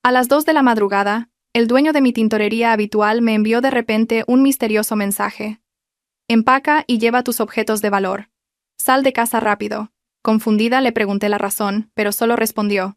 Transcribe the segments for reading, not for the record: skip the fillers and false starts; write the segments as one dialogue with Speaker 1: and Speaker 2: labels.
Speaker 1: A las 2 de la madrugada, el dueño de mi tintorería habitual me envió de repente un misterioso mensaje. Empaca y lleva tus objetos de valor. Sal de casa rápido. Confundida le pregunté la razón, pero solo respondió: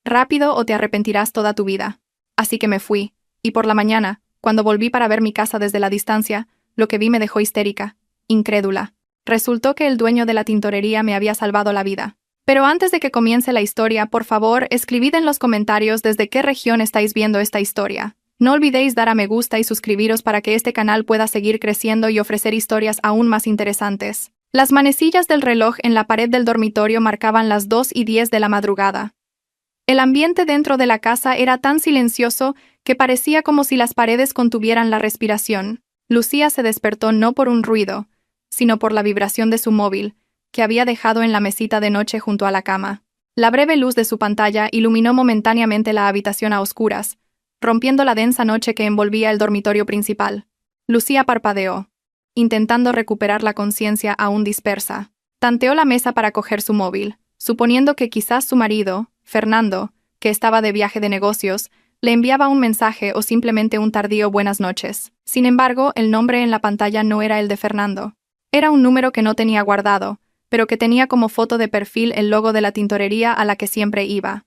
Speaker 1: rápido o te arrepentirás toda tu vida. Así que me fui, y por la mañana, cuando volví para ver mi casa desde la distancia, lo que vi me dejó histérica, incrédula. Resultó que el dueño de la tintorería me había salvado la vida. Pero antes de que comience la historia, por favor, escribid en los comentarios desde qué región estáis viendo esta historia. No olvidéis dar a me gusta y suscribiros para que este canal pueda seguir creciendo y ofrecer historias aún más interesantes. Las manecillas del reloj en la pared del dormitorio marcaban las 2:10 de la madrugada. El ambiente dentro de la casa era tan silencioso que parecía como si las paredes contuvieran la respiración. Lucía se despertó no por un ruido, sino por la vibración de su móvil, que había dejado en la mesita de noche junto a la cama. La breve luz de su pantalla iluminó momentáneamente la habitación a oscuras, rompiendo la densa noche que envolvía el dormitorio principal. Lucía parpadeó, intentando recuperar la conciencia aún dispersa. Tanteó la mesa para coger su móvil, suponiendo que quizás su marido, Fernando, que estaba de viaje de negocios, le enviaba un mensaje o simplemente un tardío buenas noches. Sin embargo, el nombre en la pantalla no era el de Fernando. Era un número que no tenía guardado, pero que tenía como foto de perfil el logo de la tintorería a la que siempre iba.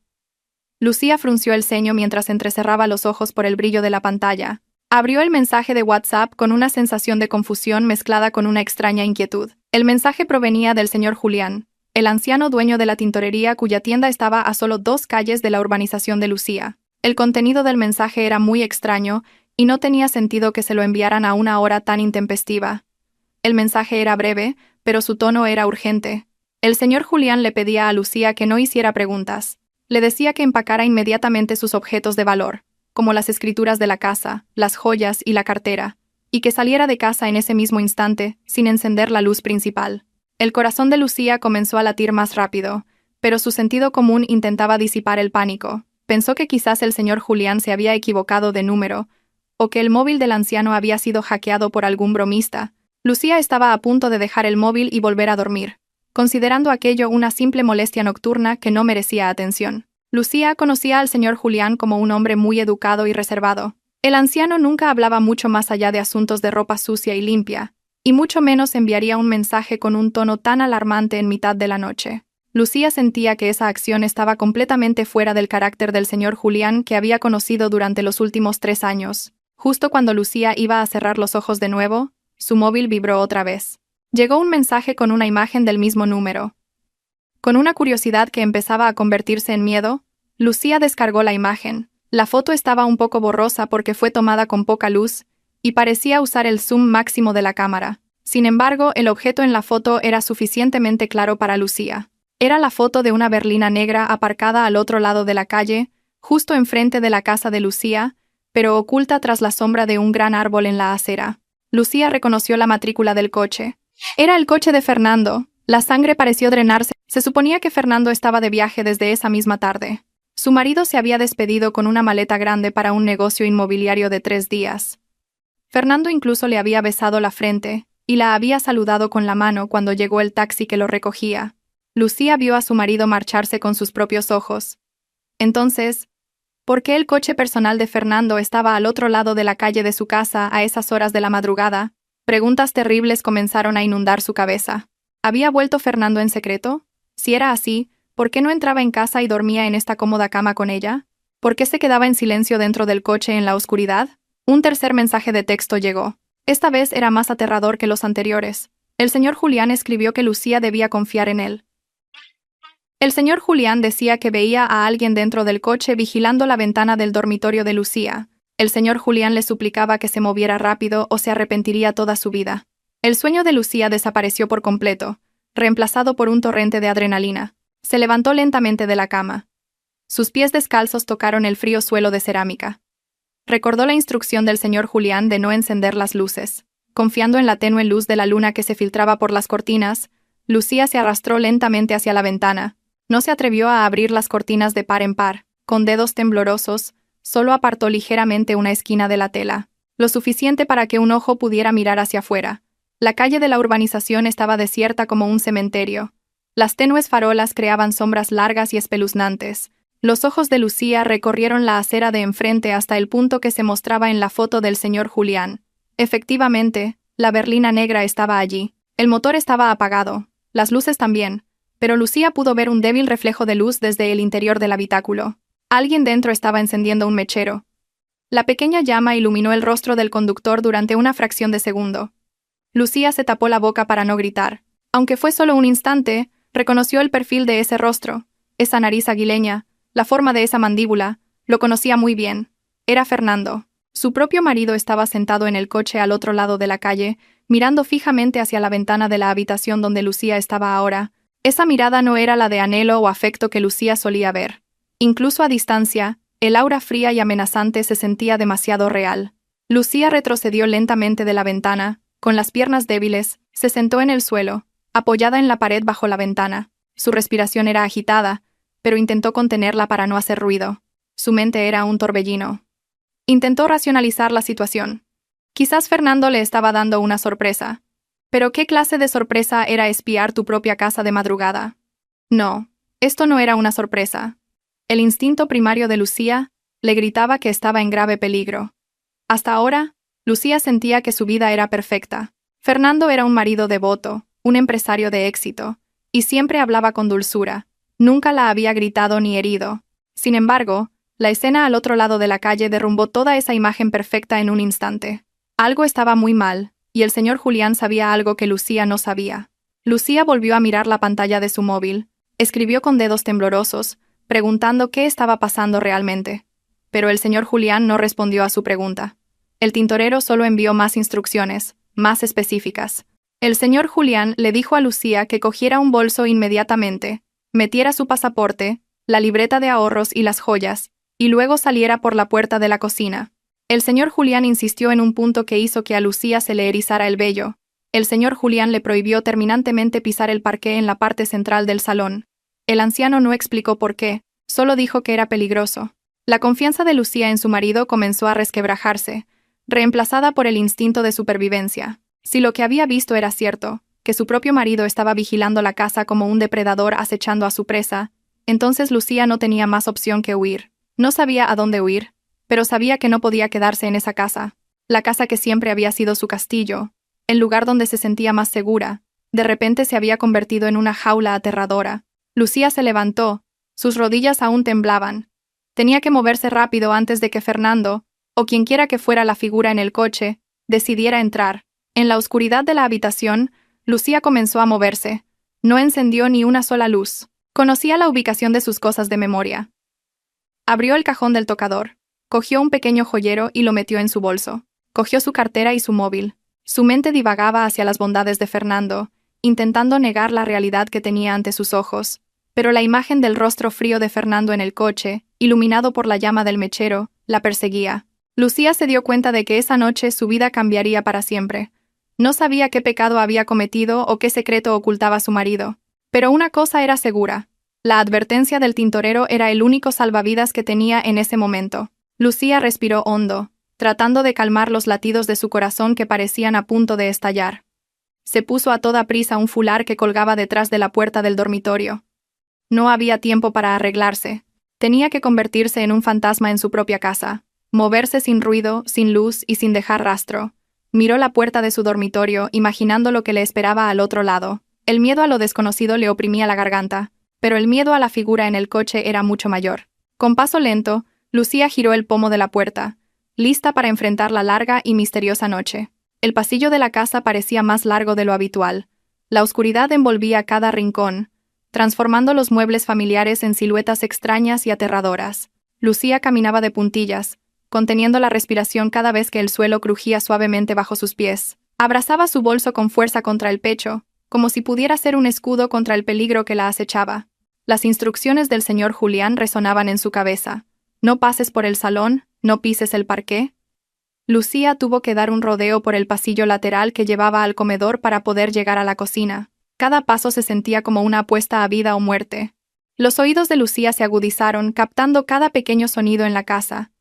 Speaker 1: Lucía frunció el ceño mientras entrecerraba los ojos por el brillo de la pantalla. Abrió el mensaje de WhatsApp con una sensación de confusión mezclada con una extraña inquietud. El mensaje provenía del señor Julián, el anciano dueño de la tintorería cuya tienda estaba a solo 2 calles de la urbanización de Lucía. El contenido del mensaje era muy extraño y no tenía sentido que se lo enviaran a una hora tan intempestiva. El mensaje era breve, pero su tono era urgente. El señor Julián le pedía a Lucía que no hiciera preguntas. Le decía que empacara inmediatamente sus objetos de valor, como las escrituras de la casa, las joyas y la cartera, y que saliera de casa en ese mismo instante, sin encender la luz principal. El corazón de Lucía comenzó a latir más rápido, pero su sentido común intentaba disipar el pánico. Pensó que quizás el señor Julián se había equivocado de número, o que el móvil del anciano había sido hackeado por algún bromista. Lucía estaba a punto de dejar el móvil y volver a dormir, considerando aquello una simple molestia nocturna que no merecía atención. Lucía conocía al señor Julián como un hombre muy educado y reservado. El anciano nunca hablaba mucho más allá de asuntos de ropa sucia y limpia, y mucho menos enviaría un mensaje con un tono tan alarmante en mitad de la noche. Lucía sentía que esa acción estaba completamente fuera del carácter del señor Julián que había conocido durante los últimos 3 años. Justo cuando Lucía iba a cerrar los ojos de nuevo, su móvil vibró otra vez. Llegó un mensaje con una imagen del mismo número. Con una curiosidad que empezaba a convertirse en miedo, Lucía descargó la imagen. La foto estaba un poco borrosa porque fue tomada con poca luz y parecía usar el zoom máximo de la cámara. Sin embargo, el objeto en la foto era suficientemente claro para Lucía. Era la foto de una berlina negra aparcada al otro lado de la calle, justo enfrente de la casa de Lucía, pero oculta tras la sombra de un gran árbol en la acera. Lucía reconoció la matrícula del coche. Era el coche de Fernando. La sangre pareció drenarse. Se suponía que Fernando estaba de viaje desde esa misma tarde. Su marido se había despedido con una maleta grande para un negocio inmobiliario de 3 días. Fernando incluso le había besado la frente y la había saludado con la mano cuando llegó el taxi que lo recogía. Lucía vio a su marido marcharse con sus propios ojos. Entonces, ¿por qué el coche personal de Fernando estaba al otro lado de la calle de su casa a esas horas de la madrugada? Preguntas terribles comenzaron a inundar su cabeza. ¿Había vuelto Fernando en secreto? Si era así, ¿por qué no entraba en casa y dormía en esta cómoda cama con ella? ¿Por qué se quedaba en silencio dentro del coche en la oscuridad? Un tercer mensaje de texto llegó. Esta vez era más aterrador que los anteriores. El señor Julián escribió que Lucía debía confiar en él. El señor Julián decía que veía a alguien dentro del coche vigilando la ventana del dormitorio de Lucía. El señor Julián le suplicaba que se moviera rápido o se arrepentiría toda su vida. El sueño de Lucía desapareció por completo, reemplazado por un torrente de adrenalina. Se levantó lentamente de la cama. Sus pies descalzos tocaron el frío suelo de cerámica. Recordó la instrucción del señor Julián de no encender las luces. Confiando en la tenue luz de la luna que se filtraba por las cortinas, Lucía se arrastró lentamente hacia la ventana. No se atrevió a abrir las cortinas de par en par. Con dedos temblorosos, solo apartó ligeramente una esquina de la tela, lo suficiente para que un ojo pudiera mirar hacia afuera. La calle de la urbanización estaba desierta como un cementerio. Las tenues farolas creaban sombras largas y espeluznantes, Los ojos de Lucía recorrieron la acera de enfrente hasta el punto que se mostraba en la foto del señor Julián. Efectivamente, la berlina negra estaba allí. El motor estaba apagado, las luces también, pero Lucía pudo ver un débil reflejo de luz desde el interior del habitáculo. Alguien dentro estaba encendiendo un mechero. La pequeña llama iluminó el rostro del conductor durante una fracción de segundo. Lucía se tapó la boca para no gritar. Aunque fue solo un instante, reconoció el perfil de ese rostro, esa nariz aguileña, la forma de esa mandíbula. Lo conocía muy bien. Era Fernando. Su propio marido estaba sentado en el coche al otro lado de la calle, mirando fijamente hacia la ventana de la habitación donde Lucía estaba ahora. Esa mirada no era la de anhelo o afecto que Lucía solía ver. Incluso a distancia, el aura fría y amenazante se sentía demasiado real. Lucía retrocedió lentamente de la ventana, con las piernas débiles, se sentó en el suelo, apoyada en la pared bajo la ventana. Su respiración era agitada, pero intentó contenerla para no hacer ruido. Su mente era un torbellino. Intentó racionalizar la situación. Quizás Fernando le estaba dando una sorpresa. Pero ¿qué clase de sorpresa era espiar tu propia casa de madrugada? No, esto no era una sorpresa. El instinto primario de Lucía le gritaba que estaba en grave peligro. Hasta ahora, Lucía sentía que su vida era perfecta. Fernando era un marido devoto, un empresario de éxito, y siempre hablaba con dulzura. Nunca la había gritado ni herido. Sin embargo, la escena al otro lado de la calle derrumbó toda esa imagen perfecta en un instante. Algo estaba muy mal, y el señor Julián sabía algo que Lucía no sabía. Lucía volvió a mirar la pantalla de su móvil. Escribió con dedos temblorosos, preguntando qué estaba pasando realmente. Pero el señor Julián no respondió a su pregunta. El tintorero solo envió más instrucciones, más específicas. El señor Julián le dijo a Lucía que cogiera un bolso inmediatamente, metiera su pasaporte, la libreta de ahorros y las joyas, y luego saliera por la puerta de la cocina. El señor Julián insistió en un punto que hizo que a Lucía se le erizara el vello. El señor Julián le prohibió terminantemente pisar el parqué en la parte central del salón. El anciano no explicó por qué, solo dijo que era peligroso. La confianza de Lucía en su marido comenzó a resquebrajarse, reemplazada por el instinto de supervivencia. Si lo que había visto era cierto, que su propio marido estaba vigilando la casa como un depredador acechando a su presa, entonces Lucía no tenía más opción que huir. No sabía a dónde huir, pero sabía que no podía quedarse en esa casa. La casa que siempre había sido su castillo, el lugar donde se sentía más segura, de repente se había convertido en una jaula aterradora. Lucía se levantó, sus rodillas aún temblaban. Tenía que moverse rápido antes de que Fernando, o quienquiera que fuera la figura en el coche, decidiera entrar. En la oscuridad de la habitación, Lucía comenzó a moverse. No encendió ni una sola luz. Conocía la ubicación de sus cosas de memoria. Abrió el cajón del tocador. Cogió un pequeño joyero y lo metió en su bolso. Cogió su cartera y su móvil. Su mente divagaba hacia las bondades de Fernando, intentando negar la realidad que tenía ante sus ojos. Pero la imagen del rostro frío de Fernando en el coche, iluminado por la llama del mechero, la perseguía. Lucía se dio cuenta de que esa noche su vida cambiaría para siempre. No sabía qué pecado había cometido o qué secreto ocultaba su marido. Pero una cosa era segura. La advertencia del tintorero era el único salvavidas que tenía en ese momento. Lucía respiró hondo, tratando de calmar los latidos de su corazón que parecían a punto de estallar. Se puso a toda prisa un fular que colgaba detrás de la puerta del dormitorio. No había tiempo para arreglarse. Tenía que convertirse en un fantasma en su propia casa, moverse sin ruido, sin luz y sin dejar rastro. Miró la puerta de su dormitorio, imaginando lo que le esperaba al otro lado. El miedo a lo desconocido le oprimía la garganta, pero el miedo a la figura en el coche era mucho mayor. Con paso lento, Lucía giró el pomo de la puerta, lista para enfrentar la larga y misteriosa noche. El pasillo de la casa parecía más largo de lo habitual. La oscuridad envolvía cada rincón, transformando los muebles familiares en siluetas extrañas y aterradoras. Lucía caminaba de puntillas, conteniendo la respiración cada vez que el suelo crujía suavemente bajo sus pies. Abrazaba su bolso con fuerza contra el pecho, como si pudiera ser un escudo contra el peligro que la acechaba. Las instrucciones del señor Julián resonaban en su cabeza. No pases por el salón, no pises el parqué. Lucía tuvo que dar un rodeo por el pasillo lateral que llevaba al comedor para poder llegar a la cocina. Cada paso se sentía como una apuesta a vida o muerte. Los oídos de Lucía se agudizaron, captando cada pequeño sonido en la casa.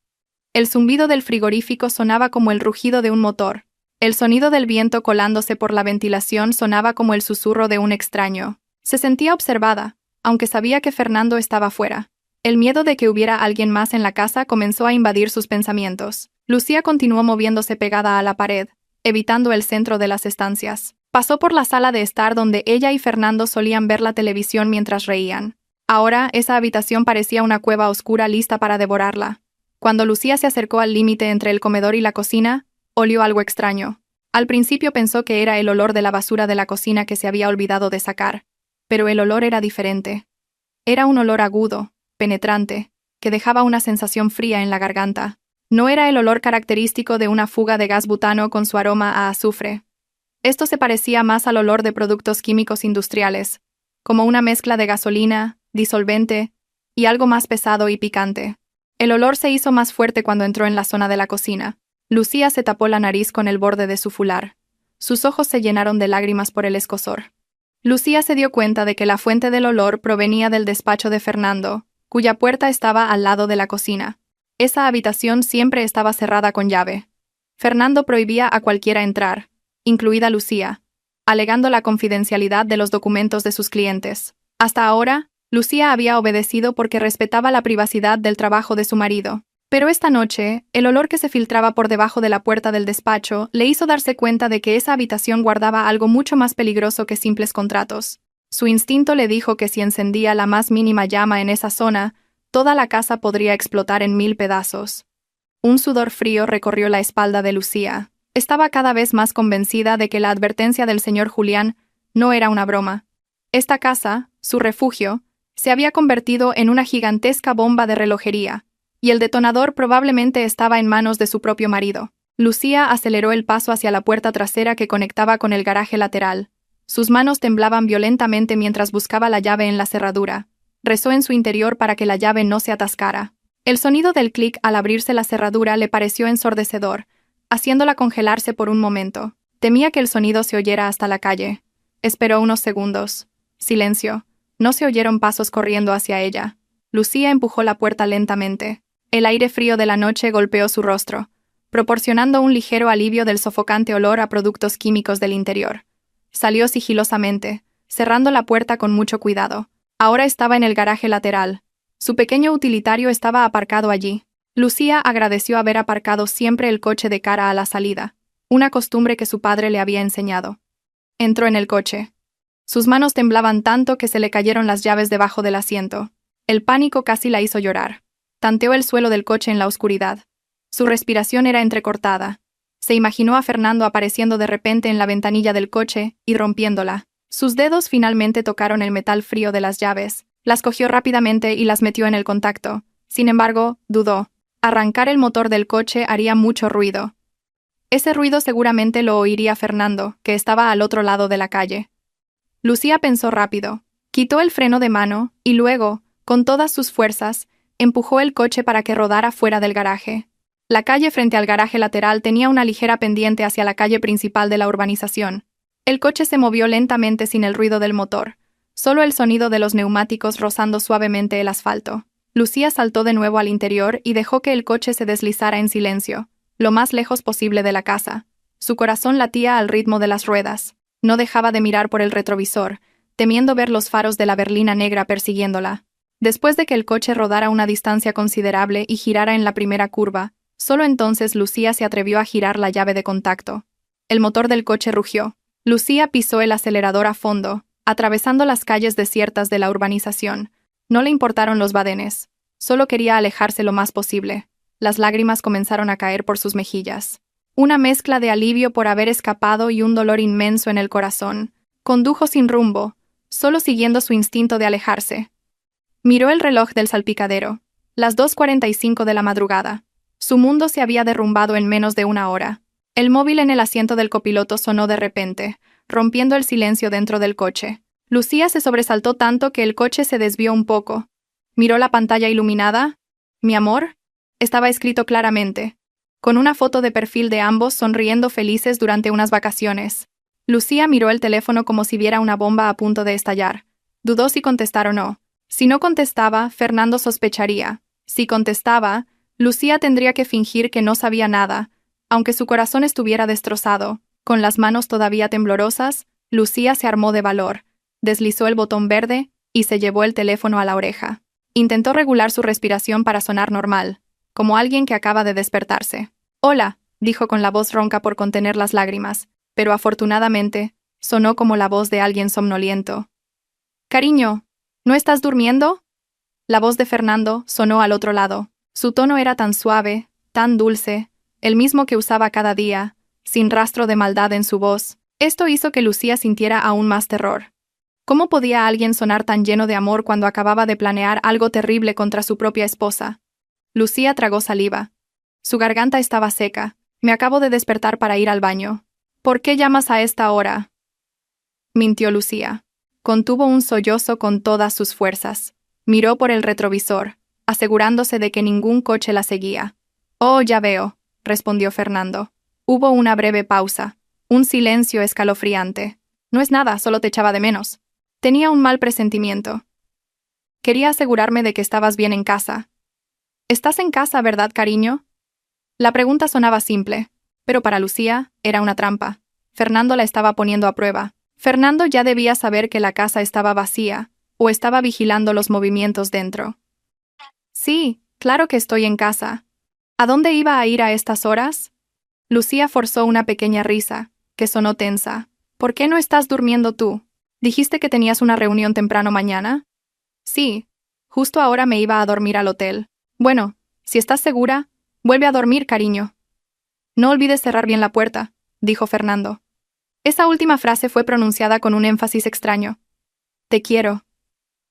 Speaker 1: El zumbido del frigorífico sonaba como el rugido de un motor. El sonido del viento colándose por la ventilación sonaba como el susurro de un extraño. Se sentía observada, aunque sabía que Fernando estaba fuera. El miedo de que hubiera alguien más en la casa comenzó a invadir sus pensamientos. Lucía continuó moviéndose pegada a la pared, evitando el centro de las estancias. Pasó por la sala de estar donde ella y Fernando solían ver la televisión mientras reían. Ahora, esa habitación parecía una cueva oscura lista para devorarla. Cuando Lucía se acercó al límite entre el comedor y la cocina, olió algo extraño. Al principio pensó que era el olor de la basura de la cocina que se había olvidado de sacar, pero el olor era diferente. Era un olor agudo, penetrante, que dejaba una sensación fría en la garganta. No era el olor característico de una fuga de gas butano con su aroma a azufre. Esto se parecía más al olor de productos químicos industriales, como una mezcla de gasolina, disolvente y algo más pesado y picante. El olor se hizo más fuerte cuando entró en la zona de la cocina. Lucía se tapó la nariz con el borde de su fular. Sus ojos se llenaron de lágrimas por el escozor. Lucía se dio cuenta de que la fuente del olor provenía del despacho de Fernando, cuya puerta estaba al lado de la cocina. Esa habitación siempre estaba cerrada con llave. Fernando prohibía a cualquiera entrar, incluida Lucía, alegando la confidencialidad de los documentos de sus clientes. Hasta ahora, Lucía había obedecido porque respetaba la privacidad del trabajo de su marido. Pero esta noche, el olor que se filtraba por debajo de la puerta del despacho le hizo darse cuenta de que esa habitación guardaba algo mucho más peligroso que simples contratos. Su instinto le dijo que si encendía la más mínima llama en esa zona, toda la casa podría explotar en 1000 pedazos. Un sudor frío recorrió la espalda de Lucía. Estaba cada vez más convencida de que la advertencia del señor Julián no era una broma. Esta casa, su refugio, se había convertido en una gigantesca bomba de relojería, y el detonador probablemente estaba en manos de su propio marido. Lucía aceleró el paso hacia la puerta trasera que conectaba con el garaje lateral. Sus manos temblaban violentamente mientras buscaba la llave en la cerradura. Rezó en su interior para que la llave no se atascara. El sonido del clic al abrirse la cerradura le pareció ensordecedor, haciéndola congelarse por un momento. Temía que el sonido se oyera hasta la calle. Esperó unos segundos. Silencio. No se oyeron pasos corriendo hacia ella. Lucía empujó la puerta lentamente. El aire frío de la noche golpeó su rostro, proporcionando un ligero alivio del sofocante olor a productos químicos del interior. Salió sigilosamente, cerrando la puerta con mucho cuidado. Ahora estaba en el garaje lateral. Su pequeño utilitario estaba aparcado allí. Lucía agradeció haber aparcado siempre el coche de cara a la salida, una costumbre que su padre le había enseñado. Entró en el coche. Sus manos temblaban tanto que se le cayeron las llaves debajo del asiento. El pánico casi la hizo llorar. Tanteó el suelo del coche en la oscuridad. Su respiración era entrecortada. Se imaginó a Fernando apareciendo de repente en la ventanilla del coche y rompiéndola. Sus dedos finalmente tocaron el metal frío de las llaves. Las cogió rápidamente y las metió en el contacto. Sin embargo, dudó. Arrancar el motor del coche haría mucho ruido. Ese ruido seguramente lo oiría Fernando, que estaba al otro lado de la calle. Lucía pensó rápido. Quitó el freno de mano y luego, con todas sus fuerzas, empujó el coche para que rodara fuera del garaje. La calle frente al garaje lateral tenía una ligera pendiente hacia la calle principal de la urbanización. El coche se movió lentamente sin el ruido del motor, solo el sonido de los neumáticos rozando suavemente el asfalto. Lucía saltó de nuevo al interior y dejó que el coche se deslizara en silencio, lo más lejos posible de la casa. Su corazón latía al ritmo de las ruedas. No dejaba de mirar por el retrovisor, temiendo ver los faros de la berlina negra persiguiéndola. Después de que el coche rodara una distancia considerable y girara en la primera curva, solo entonces Lucía se atrevió a girar la llave de contacto. El motor del coche rugió. Lucía pisó el acelerador a fondo, atravesando las calles desiertas de la urbanización. No le importaron los badenes. Solo quería alejarse lo más posible. Las lágrimas comenzaron a caer por sus mejillas. Una mezcla de alivio por haber escapado y un dolor inmenso en el corazón. Condujo sin rumbo, solo siguiendo su instinto de alejarse. Miró el reloj del salpicadero. Las 2:45 de la madrugada. Su mundo se había derrumbado en menos de una hora. El móvil en el asiento del copiloto sonó de repente, rompiendo el silencio dentro del coche. Lucía se sobresaltó tanto que el coche se desvió un poco. Miró la pantalla iluminada. «Mi amor», estaba escrito claramente, con una foto de perfil de ambos sonriendo felices durante unas vacaciones. Lucía miró el teléfono como si viera una bomba a punto de estallar. Dudó si contestar o no. Si no contestaba, Fernando sospecharía. Si contestaba, Lucía tendría que fingir que no sabía nada. Aunque su corazón estuviera destrozado, con las manos todavía temblorosas, Lucía se armó de valor, deslizó el botón verde y se llevó el teléfono a la oreja. Intentó regular su respiración para sonar normal, como alguien que acaba de despertarse. «Hola», dijo con la voz ronca por contener las lágrimas, pero afortunadamente, sonó como la voz de alguien somnoliento. «Cariño, ¿no estás durmiendo?» La voz de Fernando sonó al otro lado. Su tono era tan suave, tan dulce, el mismo que usaba cada día, sin rastro de maldad en su voz. Esto hizo que Lucía sintiera aún más terror. ¿Cómo podía alguien sonar tan lleno de amor cuando acababa de planear algo terrible contra su propia esposa? Lucía tragó saliva. Su garganta estaba seca. «Me acabo de despertar para ir al baño». «¿Por qué llamas a esta hora?», mintió Lucía. Contuvo un sollozo con todas sus fuerzas. Miró por el retrovisor, asegurándose de que ningún coche la seguía. «Oh, ya veo», respondió Fernando. Hubo una breve pausa, un silencio escalofriante. «No es nada, solo te echaba de menos». Tenía un mal presentimiento. «Quería asegurarme de que estabas bien en casa». «¿Estás en casa, verdad, cariño?». La pregunta sonaba simple, pero para Lucía era una trampa. Fernando la estaba poniendo a prueba. Fernando ya debía saber que la casa estaba vacía, o estaba vigilando los movimientos dentro. «Sí, claro que estoy en casa. ¿A dónde iba a ir a estas horas?». Lucía forzó una pequeña risa, que sonó tensa. «¿Por qué no estás durmiendo tú? ¿Dijiste que tenías una reunión temprano mañana?». «Sí, justo ahora me iba a dormir al hotel». «Bueno, si estás segura, vuelve a dormir, cariño». «No olvides cerrar bien la puerta», dijo Fernando. Esa última frase fue pronunciada con un énfasis extraño. «Te quiero».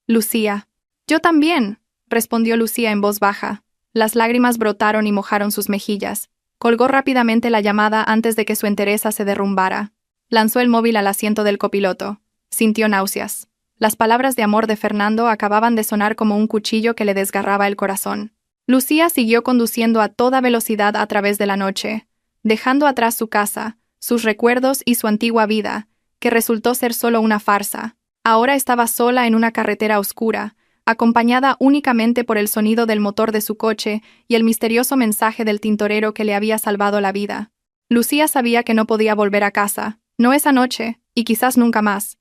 Speaker 1: «Lucía». «Yo también», respondió Lucía en voz baja. Las lágrimas brotaron y mojaron sus mejillas. Colgó rápidamente la llamada antes de que su entereza se derrumbara. Lanzó el móvil al asiento del copiloto. Sintió náuseas. Las palabras de amor de Fernando acababan de sonar como un cuchillo que le desgarraba el corazón. Lucía siguió conduciendo a toda velocidad a través de la noche, dejando atrás su casa, sus recuerdos y su antigua vida, que resultó ser solo una farsa. Ahora estaba sola en una carretera oscura, acompañada únicamente por el sonido del motor de su coche y el misterioso mensaje del tintorero que le había salvado la vida. Lucía sabía que no podía volver a casa, no esa noche, y quizás nunca más.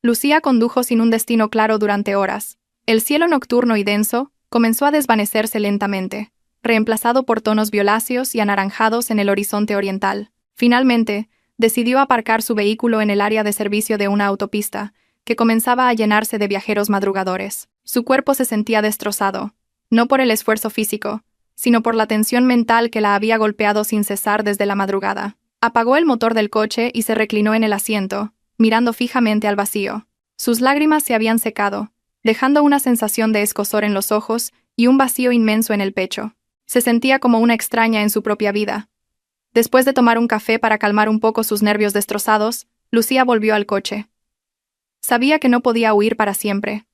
Speaker 1: Lucía condujo sin un destino claro durante horas. El cielo nocturno y denso comenzó a desvanecerse lentamente, reemplazado por tonos violáceos y anaranjados en el horizonte oriental. Finalmente, decidió aparcar su vehículo en el área de servicio de una autopista, que comenzaba a llenarse de viajeros madrugadores. Su cuerpo se sentía destrozado, no por el esfuerzo físico, sino por la tensión mental que la había golpeado sin cesar desde la madrugada. Apagó el motor del coche y se reclinó en el asiento, mirando fijamente al vacío. Sus lágrimas se habían secado, dejando una sensación de escozor en los ojos y un vacío inmenso en el pecho. Se sentía como una extraña en su propia vida. Después de tomar un café para calmar un poco sus nervios destrozados, Lucía volvió al coche. Sabía que no podía huir para siempre.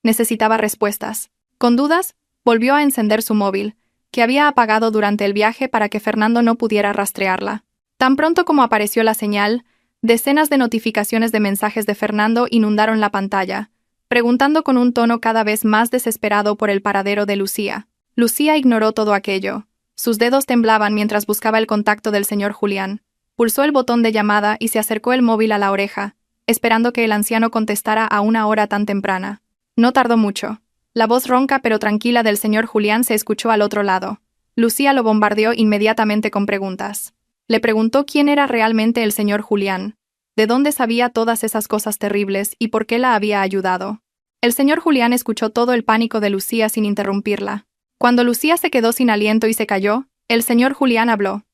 Speaker 1: Necesitaba respuestas. Con dudas, volvió a encender su móvil, que había apagado durante el viaje para que Fernando no pudiera rastrearla. Tan pronto como apareció la señal, decenas de notificaciones de mensajes de Fernando inundaron la pantalla, preguntando con un tono cada vez más desesperado por el paradero de Lucía. Lucía ignoró todo aquello. Sus dedos temblaban mientras buscaba el contacto del señor Julián. Pulsó el botón de llamada y se acercó el móvil a la oreja, esperando que el anciano contestara a una hora tan temprana. No tardó mucho. La voz ronca pero tranquila del señor Julián se escuchó al otro lado. Lucía lo bombardeó inmediatamente con preguntas. Le preguntó quién era realmente el señor Julián, de dónde sabía todas esas cosas terribles y por qué la había ayudado. El señor Julián escuchó todo el pánico de Lucía sin interrumpirla. Cuando Lucía se quedó sin aliento y se calló, el señor Julián habló.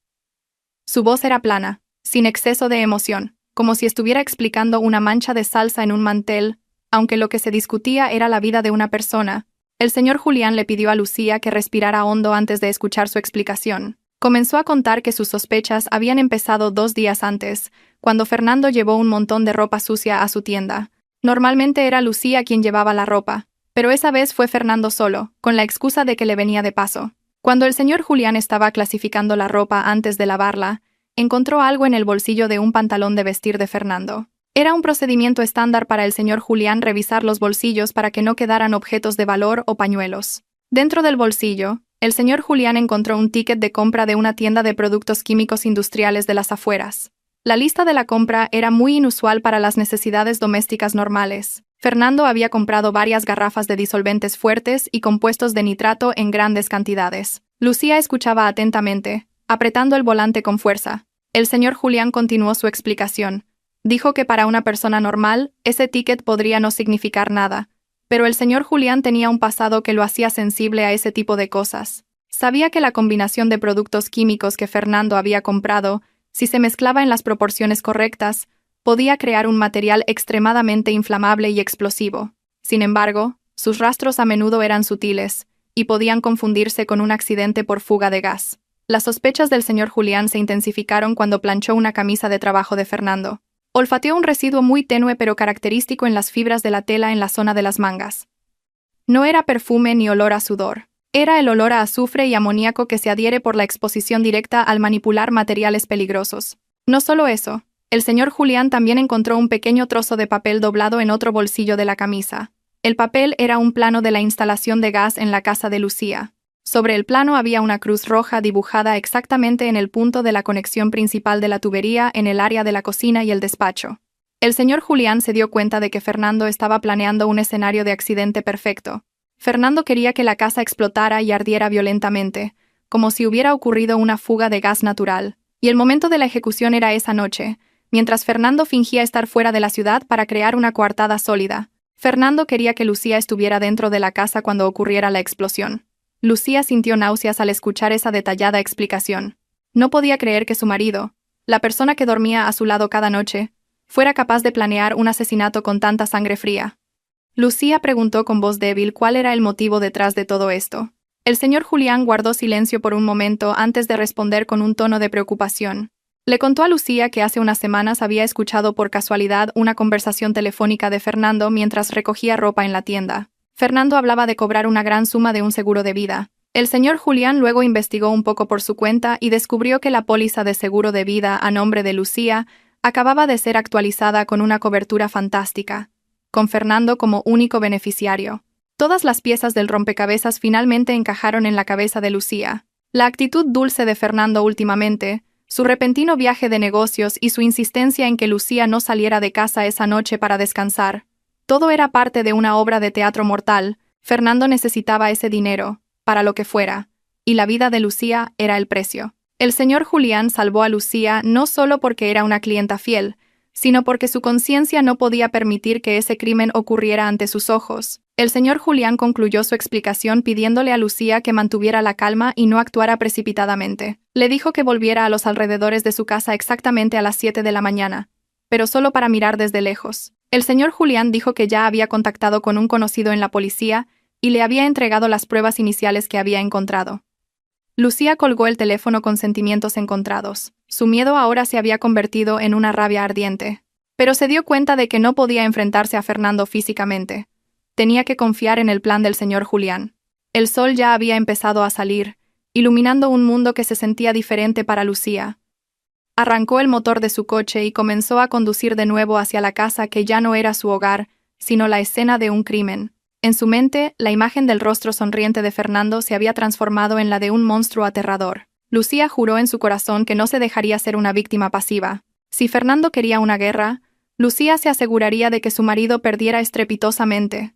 Speaker 1: Su voz era plana, sin exceso de emoción, como si estuviera explicando una mancha de salsa en un mantel, aunque lo que se discutía era la vida de una persona. El señor Julián le pidió a Lucía que respirara hondo antes de escuchar su explicación. Comenzó a contar que sus sospechas habían empezado 2 días antes, cuando Fernando llevó un montón de ropa sucia a su tienda. Normalmente era Lucía quien llevaba la ropa, pero esa vez fue Fernando solo, con la excusa de que le venía de paso. Cuando el señor Julián estaba clasificando la ropa antes de lavarla, encontró algo en el bolsillo de un pantalón de vestir de Fernando. Era un procedimiento estándar para el señor Julián revisar los bolsillos para que no quedaran objetos de valor o pañuelos. Dentro del bolsillo, el señor Julián encontró un ticket de compra de una tienda de productos químicos industriales de las afueras. La lista de la compra era muy inusual para las necesidades domésticas normales. Fernando había comprado varias garrafas de disolventes fuertes y compuestos de nitrato en grandes cantidades. Lucía escuchaba atentamente, apretando el volante con fuerza. El señor Julián continuó su explicación. Dijo que para una persona normal, ese ticket podría no significar nada, pero el señor Julián tenía un pasado que lo hacía sensible a ese tipo de cosas. Sabía que la combinación de productos químicos que Fernando había comprado, si se mezclaba en las proporciones correctas, podía crear un material extremadamente inflamable y explosivo. Sin embargo, sus rastros a menudo eran sutiles, y podían confundirse con un accidente por fuga de gas. Las sospechas del señor Julián se intensificaron cuando planchó una camisa de trabajo de Fernando. Olfateó un residuo muy tenue pero característico en las fibras de la tela en la zona de las mangas. No era perfume ni olor a sudor. Era el olor a azufre y amoníaco que se adhiere por la exposición directa al manipular materiales peligrosos. No solo eso, el señor Julián también encontró un pequeño trozo de papel doblado en otro bolsillo de la camisa. El papel era un plano de la instalación de gas en la casa de Lucía. Sobre el plano había una cruz roja dibujada exactamente en el punto de la conexión principal de la tubería en el área de la cocina y el despacho. El señor Julián se dio cuenta de que Fernando estaba planeando un escenario de accidente perfecto. Fernando quería que la casa explotara y ardiera violentamente, como si hubiera ocurrido una fuga de gas natural, y el momento de la ejecución era esa noche, mientras Fernando fingía estar fuera de la ciudad para crear una coartada sólida. Fernando quería que Lucía estuviera dentro de la casa cuando ocurriera la explosión. Lucía sintió náuseas al escuchar esa detallada explicación. No podía creer que su marido, la persona que dormía a su lado cada noche, fuera capaz de planear un asesinato con tanta sangre fría. Lucía preguntó con voz débil cuál era el motivo detrás de todo esto. El señor Julián guardó silencio por un momento antes de responder con un tono de preocupación. Le contó a Lucía que hace unas semanas había escuchado por casualidad una conversación telefónica de Fernando mientras recogía ropa en la tienda. Fernando hablaba de cobrar una gran suma de un seguro de vida. El señor Julián luego investigó un poco por su cuenta y descubrió que la póliza de seguro de vida a nombre de Lucía acababa de ser actualizada con una cobertura fantástica, con Fernando como único beneficiario. Todas las piezas del rompecabezas finalmente encajaron en la cabeza de Lucía. La actitud dulce de Fernando últimamente, su repentino viaje de negocios y su insistencia en que Lucía no saliera de casa esa noche para descansar. Todo era parte de una obra de teatro mortal. Fernando necesitaba ese dinero, para lo que fuera, y la vida de Lucía era el precio. El señor Julián salvó a Lucía no solo porque era una clienta fiel, sino porque su conciencia no podía permitir que ese crimen ocurriera ante sus ojos. El señor Julián concluyó su explicación pidiéndole a Lucía que mantuviera la calma y no actuara precipitadamente. Le dijo que volviera a los alrededores de su casa exactamente a las 7 de la mañana, pero solo para mirar desde lejos. El señor Julián dijo que ya había contactado con un conocido en la policía y le había entregado las pruebas iniciales que había encontrado. Lucía colgó el teléfono con sentimientos encontrados. Su miedo ahora se había convertido en una rabia ardiente. Pero se dio cuenta de que no podía enfrentarse a Fernando físicamente. Tenía que confiar en el plan del señor Julián. El sol ya había empezado a salir, iluminando un mundo que se sentía diferente para Lucía. Arrancó el motor de su coche y comenzó a conducir de nuevo hacia la casa que ya no era su hogar, sino la escena de un crimen. En su mente, la imagen del rostro sonriente de Fernando se había transformado en la de un monstruo aterrador. Lucía juró en su corazón que no se dejaría ser una víctima pasiva. Si Fernando quería una guerra, Lucía se aseguraría de que su marido perdiera estrepitosamente.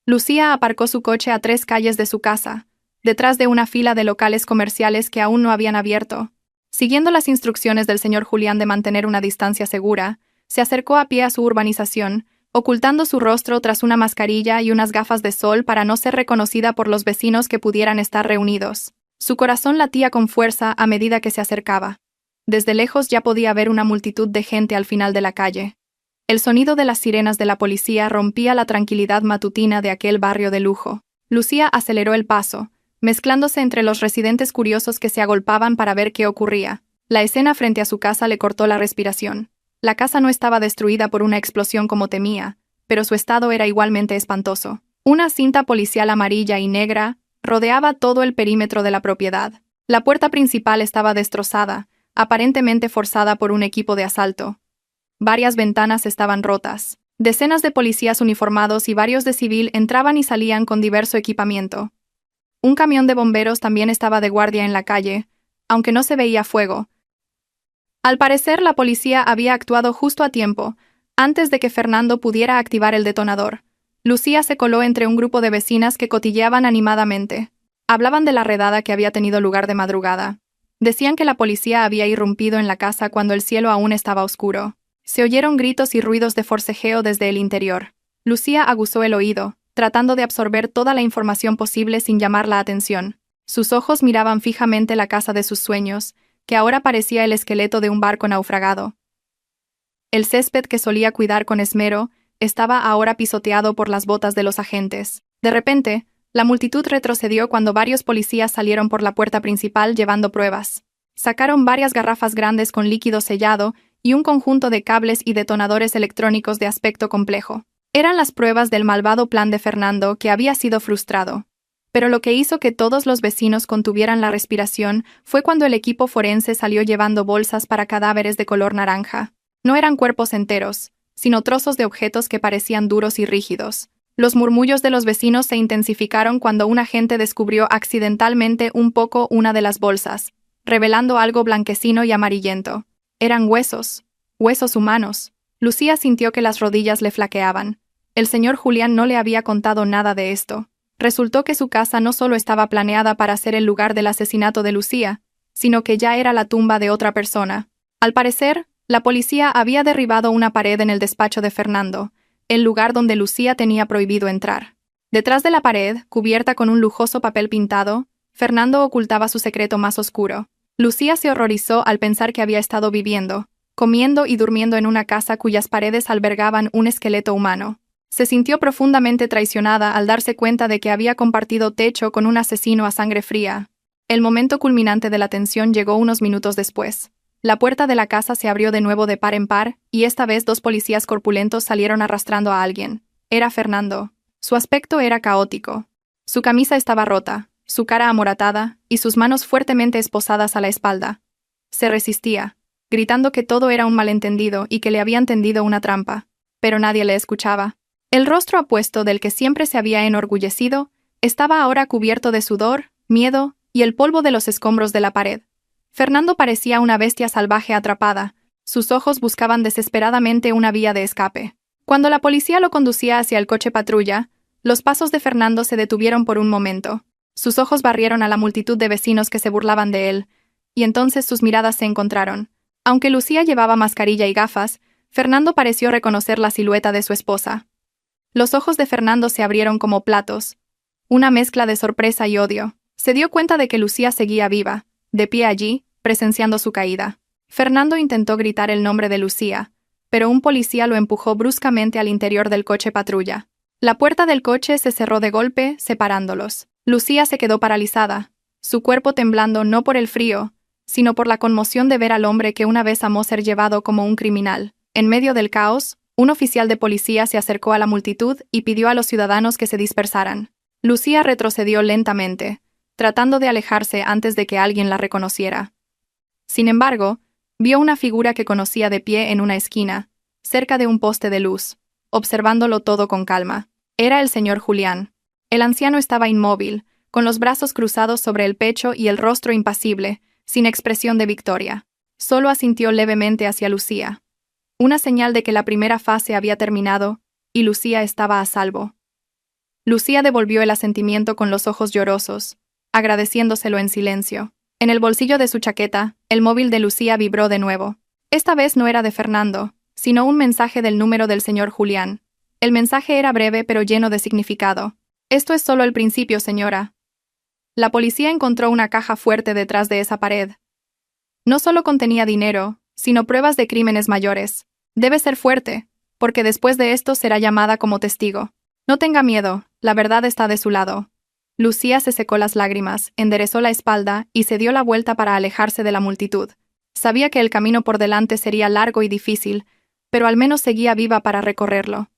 Speaker 1: Lucía aparcó su coche a 3 calles de su casa, detrás de una fila de locales comerciales que aún no habían abierto. Siguiendo las instrucciones del señor Julián de mantener una distancia segura, se acercó a pie a su urbanización, ocultando su rostro tras una mascarilla y unas gafas de sol para no ser reconocida por los vecinos que pudieran estar reunidos. Su corazón latía con fuerza a medida que se acercaba. Desde lejos ya podía ver una multitud de gente al final de la calle. El sonido de las sirenas de la policía rompía la tranquilidad matutina de aquel barrio de lujo. Lucía aceleró el paso, mezclándose entre los residentes curiosos que se agolpaban para ver qué ocurría. La escena frente a su casa le cortó la respiración. La casa no estaba destruida por una explosión como temía, pero su estado era igualmente espantoso. Una cinta policial amarilla y negra rodeaba todo el perímetro de la propiedad. La puerta principal estaba destrozada, aparentemente forzada por un equipo de asalto. Varias ventanas estaban rotas. Decenas de policías uniformados y varios de civil entraban y salían con diverso equipamiento. Un camión de bomberos también estaba de guardia en la calle, aunque no se veía fuego. Al parecer, la policía había actuado justo a tiempo, Antes de que Fernando pudiera activar el detonador, Lucía se coló entre un grupo de vecinas que cotilleaban animadamente. Hablaban de la redada que había tenido lugar de madrugada. Decían que la policía había irrumpido en la casa cuando el cielo aún estaba oscuro. Se oyeron gritos y ruidos de forcejeo desde el interior. Lucía aguzó el oído, tratando de absorber toda la información posible sin llamar la atención. Sus ojos miraban fijamente la casa de sus sueños, que ahora parecía el esqueleto de un barco naufragado. El césped que solía cuidar con esmero estaba ahora pisoteado por las botas de los agentes. De repente, la multitud retrocedió cuando varios policías salieron por la puerta principal llevando pruebas. Sacaron varias garrafas grandes con líquido sellado y un conjunto de cables y detonadores electrónicos de aspecto complejo. Eran las pruebas del malvado plan de Fernando que había sido frustrado. Pero lo que hizo que todos los vecinos contuvieran la respiración fue cuando el equipo forense salió llevando bolsas para cadáveres de color naranja. No eran cuerpos enteros, sino trozos de objetos que parecían duros y rígidos. Los murmullos de los vecinos se intensificaron cuando un agente descubrió accidentalmente un poco una de las bolsas, revelando algo blanquecino y amarillento. Eran huesos humanos. Lucía sintió que las rodillas le flaqueaban. El señor Julián no le había contado nada de esto. Resultó que su casa no solo estaba planeada para ser el lugar del asesinato de Lucía, sino que ya era la tumba de otra persona. Al parecer, la policía había derribado una pared en el despacho de Fernando, el lugar donde Lucía tenía prohibido entrar. Detrás de la pared, cubierta con un lujoso papel pintado, Fernando ocultaba su secreto más oscuro. Lucía se horrorizó al pensar que había estado viviendo, comiendo y durmiendo en una casa cuyas paredes albergaban un esqueleto humano. Se sintió profundamente traicionada al darse cuenta de que había compartido techo con un asesino a sangre fría. El momento culminante de la tensión llegó unos minutos después. La puerta de la casa se abrió de nuevo de par en par, y esta vez dos policías corpulentos salieron arrastrando a alguien. Era Fernando. Su aspecto era caótico. Su camisa estaba rota, su cara amoratada, y sus manos fuertemente esposadas a la espalda. Se resistía, gritando que todo era un malentendido y que le habían tendido una trampa. Pero nadie le escuchaba. El rostro apuesto del que siempre se había enorgullecido estaba ahora cubierto de sudor, miedo y el polvo de los escombros de la pared. Fernando parecía una bestia salvaje atrapada. Sus ojos buscaban desesperadamente una vía de escape. Cuando la policía lo conducía hacia el coche patrulla, los pasos de Fernando se detuvieron por un momento. Sus ojos barrieron a la multitud de vecinos que se burlaban de él, y entonces sus miradas se encontraron. Aunque Lucía llevaba mascarilla y gafas, Fernando pareció reconocer la silueta de su esposa. Los ojos de Fernando se abrieron como platos, una mezcla de sorpresa y odio. Se dio cuenta de que Lucía seguía viva, de pie allí, presenciando su caída. Fernando intentó gritar el nombre de Lucía, pero un policía lo empujó bruscamente al interior del coche patrulla. La puerta del coche se cerró de golpe, separándolos. Lucía se quedó paralizada, su cuerpo temblando no por el frío, sino por la conmoción de ver al hombre que una vez amó ser llevado como un criminal. En medio del caos, un oficial de policía se acercó a la multitud y pidió a los ciudadanos que se dispersaran. Lucía retrocedió lentamente, tratando de alejarse antes de que alguien la reconociera. Sin embargo, vio una figura que conocía de pie en una esquina, cerca de un poste de luz, observándolo todo con calma. Era el señor Julián. El anciano estaba inmóvil, con los brazos cruzados sobre el pecho y el rostro impasible, sin expresión de victoria. Solo asintió levemente hacia Lucía. Una señal de que la primera fase había terminado, y Lucía estaba a salvo. Lucía devolvió el asentimiento con los ojos llorosos, agradeciéndoselo en silencio. En el bolsillo de su chaqueta, el móvil de Lucía vibró de nuevo. Esta vez no era de Fernando, sino un mensaje del número del señor Julián. El mensaje era breve pero lleno de significado. «Esto es solo el principio, señora». La policía encontró una caja fuerte detrás de esa pared. No solo contenía dinero, sino pruebas de crímenes mayores. Debe ser fuerte, porque después de esto será llamada como testigo. No tenga miedo, la verdad está de su lado. Lucía se secó las lágrimas, enderezó la espalda y se dio la vuelta para alejarse de la multitud. Sabía que el camino por delante sería largo y difícil, pero al menos seguía viva para recorrerlo.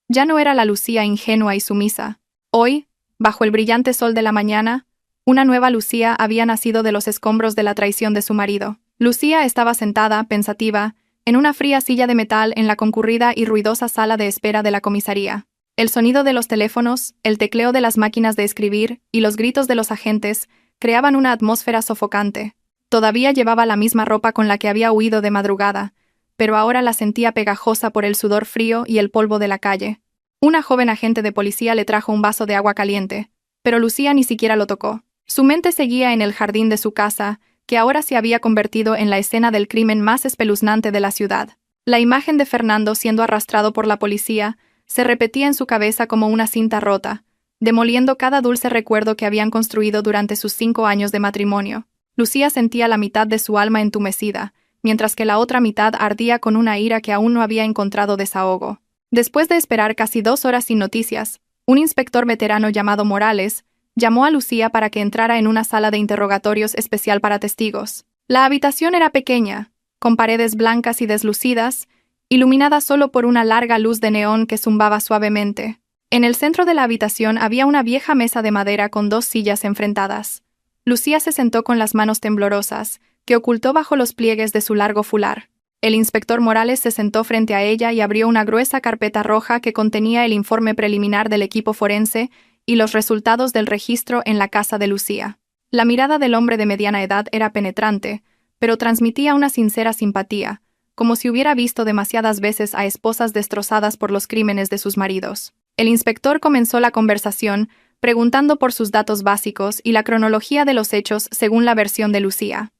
Speaker 1: Ya no era la Lucía ingenua y sumisa. Hoy, bajo el brillante sol de la mañana, una nueva Lucía había nacido de los escombros de la traición de su marido. Lucía estaba sentada, pensativa, en una fría silla de metal en la concurrida y ruidosa sala de espera de la comisaría. El sonido de los teléfonos, el tecleo de las máquinas de escribir y los gritos de los agentes creaban una atmósfera sofocante. Todavía llevaba la misma ropa con la que había huido de madrugada, pero ahora la sentía pegajosa por el sudor frío y el polvo de la calle. Una joven agente de policía le trajo un vaso de agua caliente, pero Lucía ni siquiera lo tocó. Su mente seguía en el jardín de su casa, que ahora se había convertido en la escena del crimen más espeluznante de la ciudad. La imagen de Fernando siendo arrastrado por la policía se repetía en su cabeza como una cinta rota, demoliendo cada dulce recuerdo que habían construido durante sus 5 años de matrimonio. Lucía sentía la mitad de su alma entumecida, mientras que la otra mitad ardía con una ira que aún no había encontrado desahogo. Después de esperar casi 2 horas sin noticias, un inspector veterano llamado Morales llamó a Lucía para que entrara en una sala de interrogatorios especial para testigos. La habitación era pequeña, con paredes blancas y deslucidas, iluminada solo por una larga luz de neón que zumbaba suavemente. En el centro de la habitación había una vieja mesa de madera con 2 sillas enfrentadas. Lucía se sentó con las manos temblorosas, que ocultó bajo los pliegues de su largo fular. El inspector Morales se sentó frente a ella y abrió una gruesa carpeta roja que contenía el informe preliminar del equipo forense y los resultados del registro en la casa de Lucía. La mirada del hombre de mediana edad era penetrante, pero transmitía una sincera simpatía, como si hubiera visto demasiadas veces a esposas destrozadas por los crímenes de sus maridos. El inspector comenzó la conversación, preguntando por sus datos básicos y la cronología de los hechos según la versión de Lucía.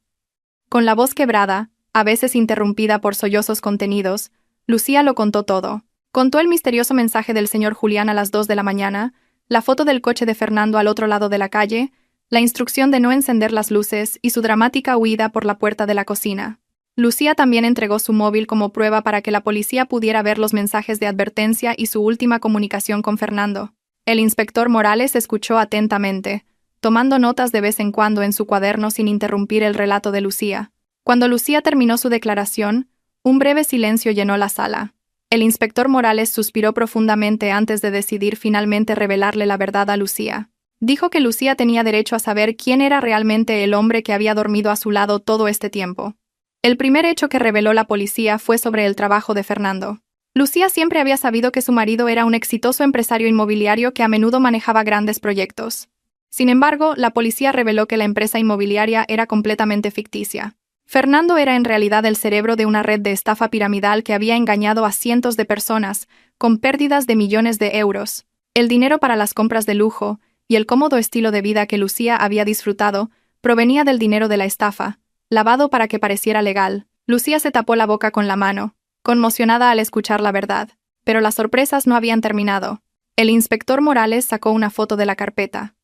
Speaker 1: Con la voz quebrada, a veces interrumpida por sollozos contenidos, Lucía lo contó todo. Contó el misterioso mensaje del señor Julián a las 2 de la mañana, la foto del coche de Fernando al otro lado de la calle, la instrucción de no encender las luces y su dramática huida por la puerta de la cocina. Lucía también entregó su móvil como prueba para que la policía pudiera ver los mensajes de advertencia y su última comunicación con Fernando. El inspector Morales escuchó atentamente, tomando notas de vez en cuando en su cuaderno sin interrumpir el relato de Lucía. Cuando Lucía terminó su declaración, un breve silencio llenó la sala. El inspector Morales suspiró profundamente antes de decidir finalmente revelarle la verdad a Lucía. Dijo que Lucía tenía derecho a saber quién era realmente el hombre que había dormido a su lado todo este tiempo. El primer hecho que reveló la policía fue sobre el trabajo de Fernando. Lucía siempre había sabido que su marido era un exitoso empresario inmobiliario que a menudo manejaba grandes proyectos. Sin embargo, la policía reveló que la empresa inmobiliaria era completamente ficticia. Fernando era en realidad el cerebro de una red de estafa piramidal que había engañado a cientos de personas, con pérdidas de millones de euros. El dinero para las compras de lujo y el cómodo estilo de vida que Lucía había disfrutado provenía del dinero de la estafa, lavado para que pareciera legal. Lucía se tapó la boca con la mano, conmocionada al escuchar la verdad. Pero las sorpresas no habían terminado. El inspector Morales sacó una foto de la carpeta.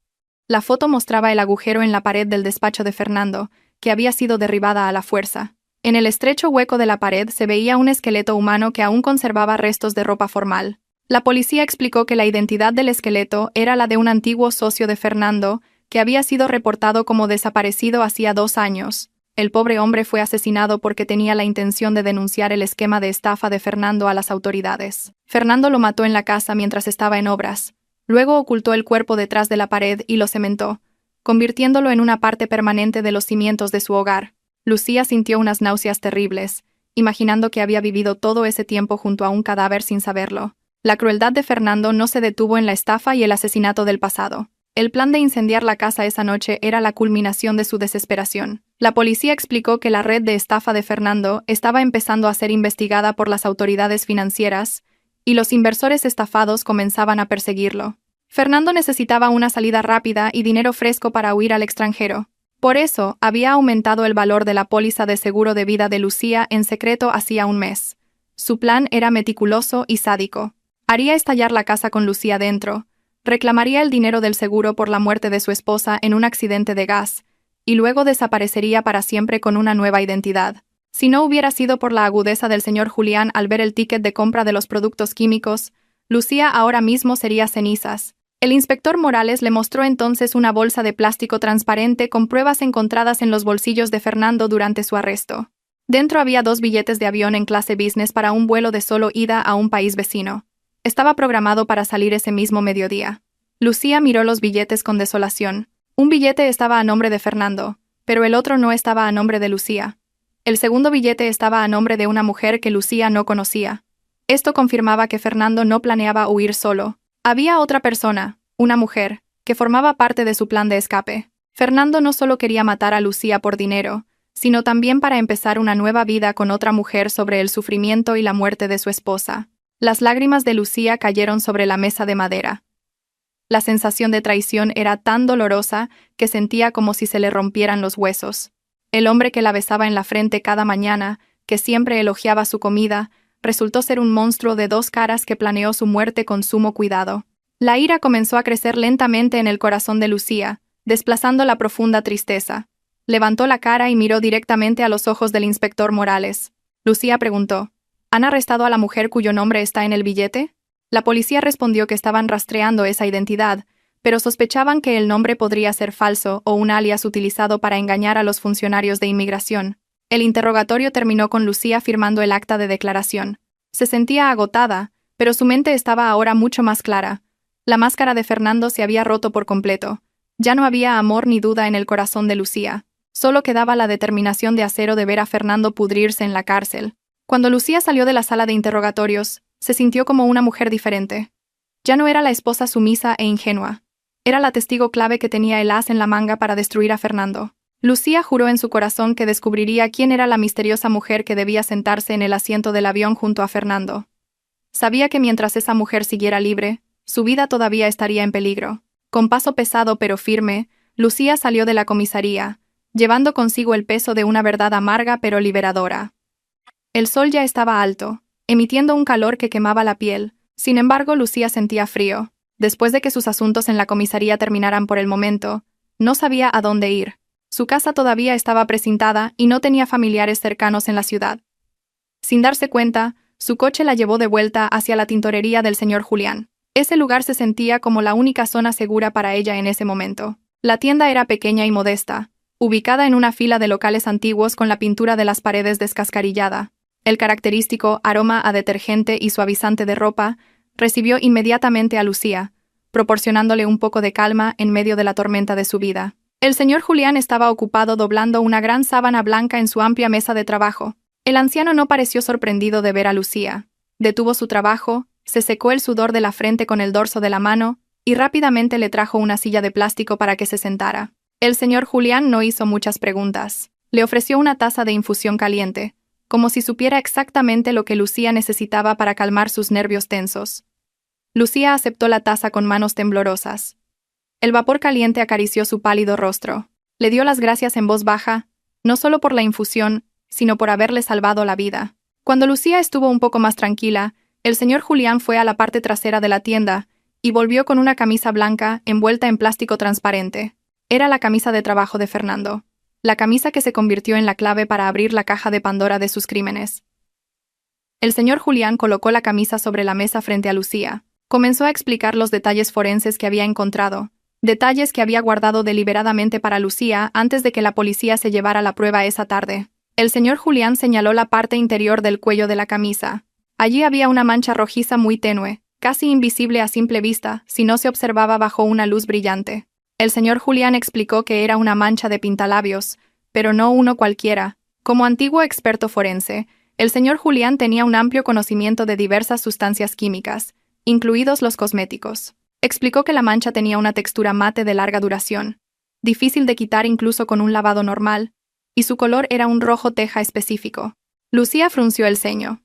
Speaker 1: La foto mostraba el agujero en la pared del despacho de Fernando, que había sido derribada a la fuerza. En el estrecho hueco de la pared se veía un esqueleto humano que aún conservaba restos de ropa formal. La policía explicó que la identidad del esqueleto era la de un antiguo socio de Fernando, que había sido reportado como desaparecido hacía 2 años. El pobre hombre fue asesinado porque tenía la intención de denunciar el esquema de estafa de Fernando a las autoridades. Fernando lo mató en la casa mientras estaba en obras. Luego ocultó el cuerpo detrás de la pared y lo cementó, convirtiéndolo en una parte permanente de los cimientos de su hogar. Lucía sintió unas náuseas terribles, imaginando que había vivido todo ese tiempo junto a un cadáver sin saberlo. La crueldad de Fernando no se detuvo en la estafa y el asesinato del pasado. El plan de incendiar la casa esa noche era la culminación de su desesperación. La policía explicó que la red de estafa de Fernando estaba empezando a ser investigada por las autoridades financieras, y los inversores estafados comenzaban a perseguirlo. Fernando necesitaba una salida rápida y dinero fresco para huir al extranjero. Por eso, había aumentado el valor de la póliza de seguro de vida de Lucía en secreto hacía un mes. Su plan era meticuloso y sádico. Haría estallar la casa con Lucía dentro, reclamaría el dinero del seguro por la muerte de su esposa en un accidente de gas, y luego desaparecería para siempre con una nueva identidad. Si no hubiera sido por la agudeza del señor Julián al ver el ticket de compra de los productos químicos, Lucía ahora mismo sería cenizas. El inspector Morales le mostró entonces una bolsa de plástico transparente con pruebas encontradas en los bolsillos de Fernando durante su arresto. Dentro había 2 billetes de avión en clase business para un vuelo de solo ida a un país vecino. Estaba programado para salir ese mismo mediodía. Lucía miró los billetes con desolación. Un billete estaba a nombre de Fernando, pero el otro no estaba a nombre de Lucía. El segundo billete estaba a nombre de una mujer que Lucía no conocía. Esto confirmaba que Fernando no planeaba huir solo. Había otra persona, una mujer, que formaba parte de su plan de escape. Fernando no solo quería matar a Lucía por dinero, sino también para empezar una nueva vida con otra mujer sobre el sufrimiento y la muerte de su esposa. Las lágrimas de Lucía cayeron sobre la mesa de madera. La sensación de traición era tan dolorosa que sentía como si se le rompieran los huesos. El hombre que la besaba en la frente cada mañana, que siempre elogiaba su comida, resultó ser un monstruo de dos caras que planeó su muerte con sumo cuidado. La ira comenzó a crecer lentamente en el corazón de Lucía, desplazando la profunda tristeza. Levantó la cara y miró directamente a los ojos del inspector Morales. Lucía preguntó: ¿Han arrestado a la mujer cuyo nombre está en el billete? La policía respondió que estaban rastreando esa identidad, pero sospechaban que el nombre podría ser falso o un alias utilizado para engañar a los funcionarios de inmigración. El interrogatorio terminó con Lucía firmando el acta de declaración. Se sentía agotada, pero su mente estaba ahora mucho más clara. La máscara de Fernando se había roto por completo. Ya no había amor ni duda en el corazón de Lucía. Solo quedaba la determinación de acero de ver a Fernando pudrirse en la cárcel. Cuando Lucía salió de la sala de interrogatorios, se sintió como una mujer diferente. Ya no era la esposa sumisa e ingenua. Era la testigo clave que tenía el as en la manga para destruir a Fernando. Lucía juró en su corazón que descubriría quién era la misteriosa mujer que debía sentarse en el asiento del avión junto a Fernando. Sabía que mientras esa mujer siguiera libre, su vida todavía estaría en peligro. Con paso pesado pero firme, Lucía salió de la comisaría, llevando consigo el peso de una verdad amarga pero liberadora. El sol ya estaba alto, emitiendo un calor que quemaba la piel. Sin embargo, Lucía sentía frío. Después de que sus asuntos en la comisaría terminaran por el momento, no sabía a dónde ir. Su casa todavía estaba precintada y no tenía familiares cercanos en la ciudad. Sin darse cuenta, su coche la llevó de vuelta hacia la tintorería del señor Julián. Ese lugar se sentía como la única zona segura para ella en ese momento. La tienda era pequeña y modesta, ubicada en una fila de locales antiguos con la pintura de las paredes descascarillada. El característico aroma a detergente y suavizante de ropa recibió inmediatamente a Lucía, proporcionándole un poco de calma en medio de la tormenta de su vida. El señor Julián estaba ocupado doblando una gran sábana blanca en su amplia mesa de trabajo. El anciano no pareció sorprendido de ver a Lucía. Detuvo su trabajo, se secó el sudor de la frente con el dorso de la mano y rápidamente le trajo una silla de plástico para que se sentara. El señor Julián no hizo muchas preguntas. Le ofreció una taza de infusión caliente, como si supiera exactamente lo que Lucía necesitaba para calmar sus nervios tensos. Lucía aceptó la taza con manos temblorosas. El vapor caliente acarició su pálido rostro. Le dio las gracias en voz baja, no solo por la infusión, sino por haberle salvado la vida. Cuando Lucía estuvo un poco más tranquila, el señor Julián fue a la parte trasera de la tienda y volvió con una camisa blanca envuelta en plástico transparente. Era la camisa de trabajo de Fernando. La camisa que se convirtió en la clave para abrir la caja de Pandora de sus crímenes. El señor Julián colocó la camisa sobre la mesa frente a Lucía. Comenzó a explicar los detalles forenses que había encontrado, detalles que había guardado deliberadamente para Lucía antes de que la policía se llevara la prueba esa tarde. El señor Julián señaló la parte interior del cuello de la camisa. Allí había una mancha rojiza muy tenue, casi invisible a simple vista si no se observaba bajo una luz brillante. El señor Julián explicó que era una mancha de pintalabios, pero no uno cualquiera. Como antiguo experto forense, el señor Julián tenía un amplio conocimiento de diversas sustancias químicas, incluidos los cosméticos. Explicó que la mancha tenía una textura mate de larga duración, difícil de quitar incluso con un lavado normal, y su color era un rojo teja específico. Lucía frunció el ceño.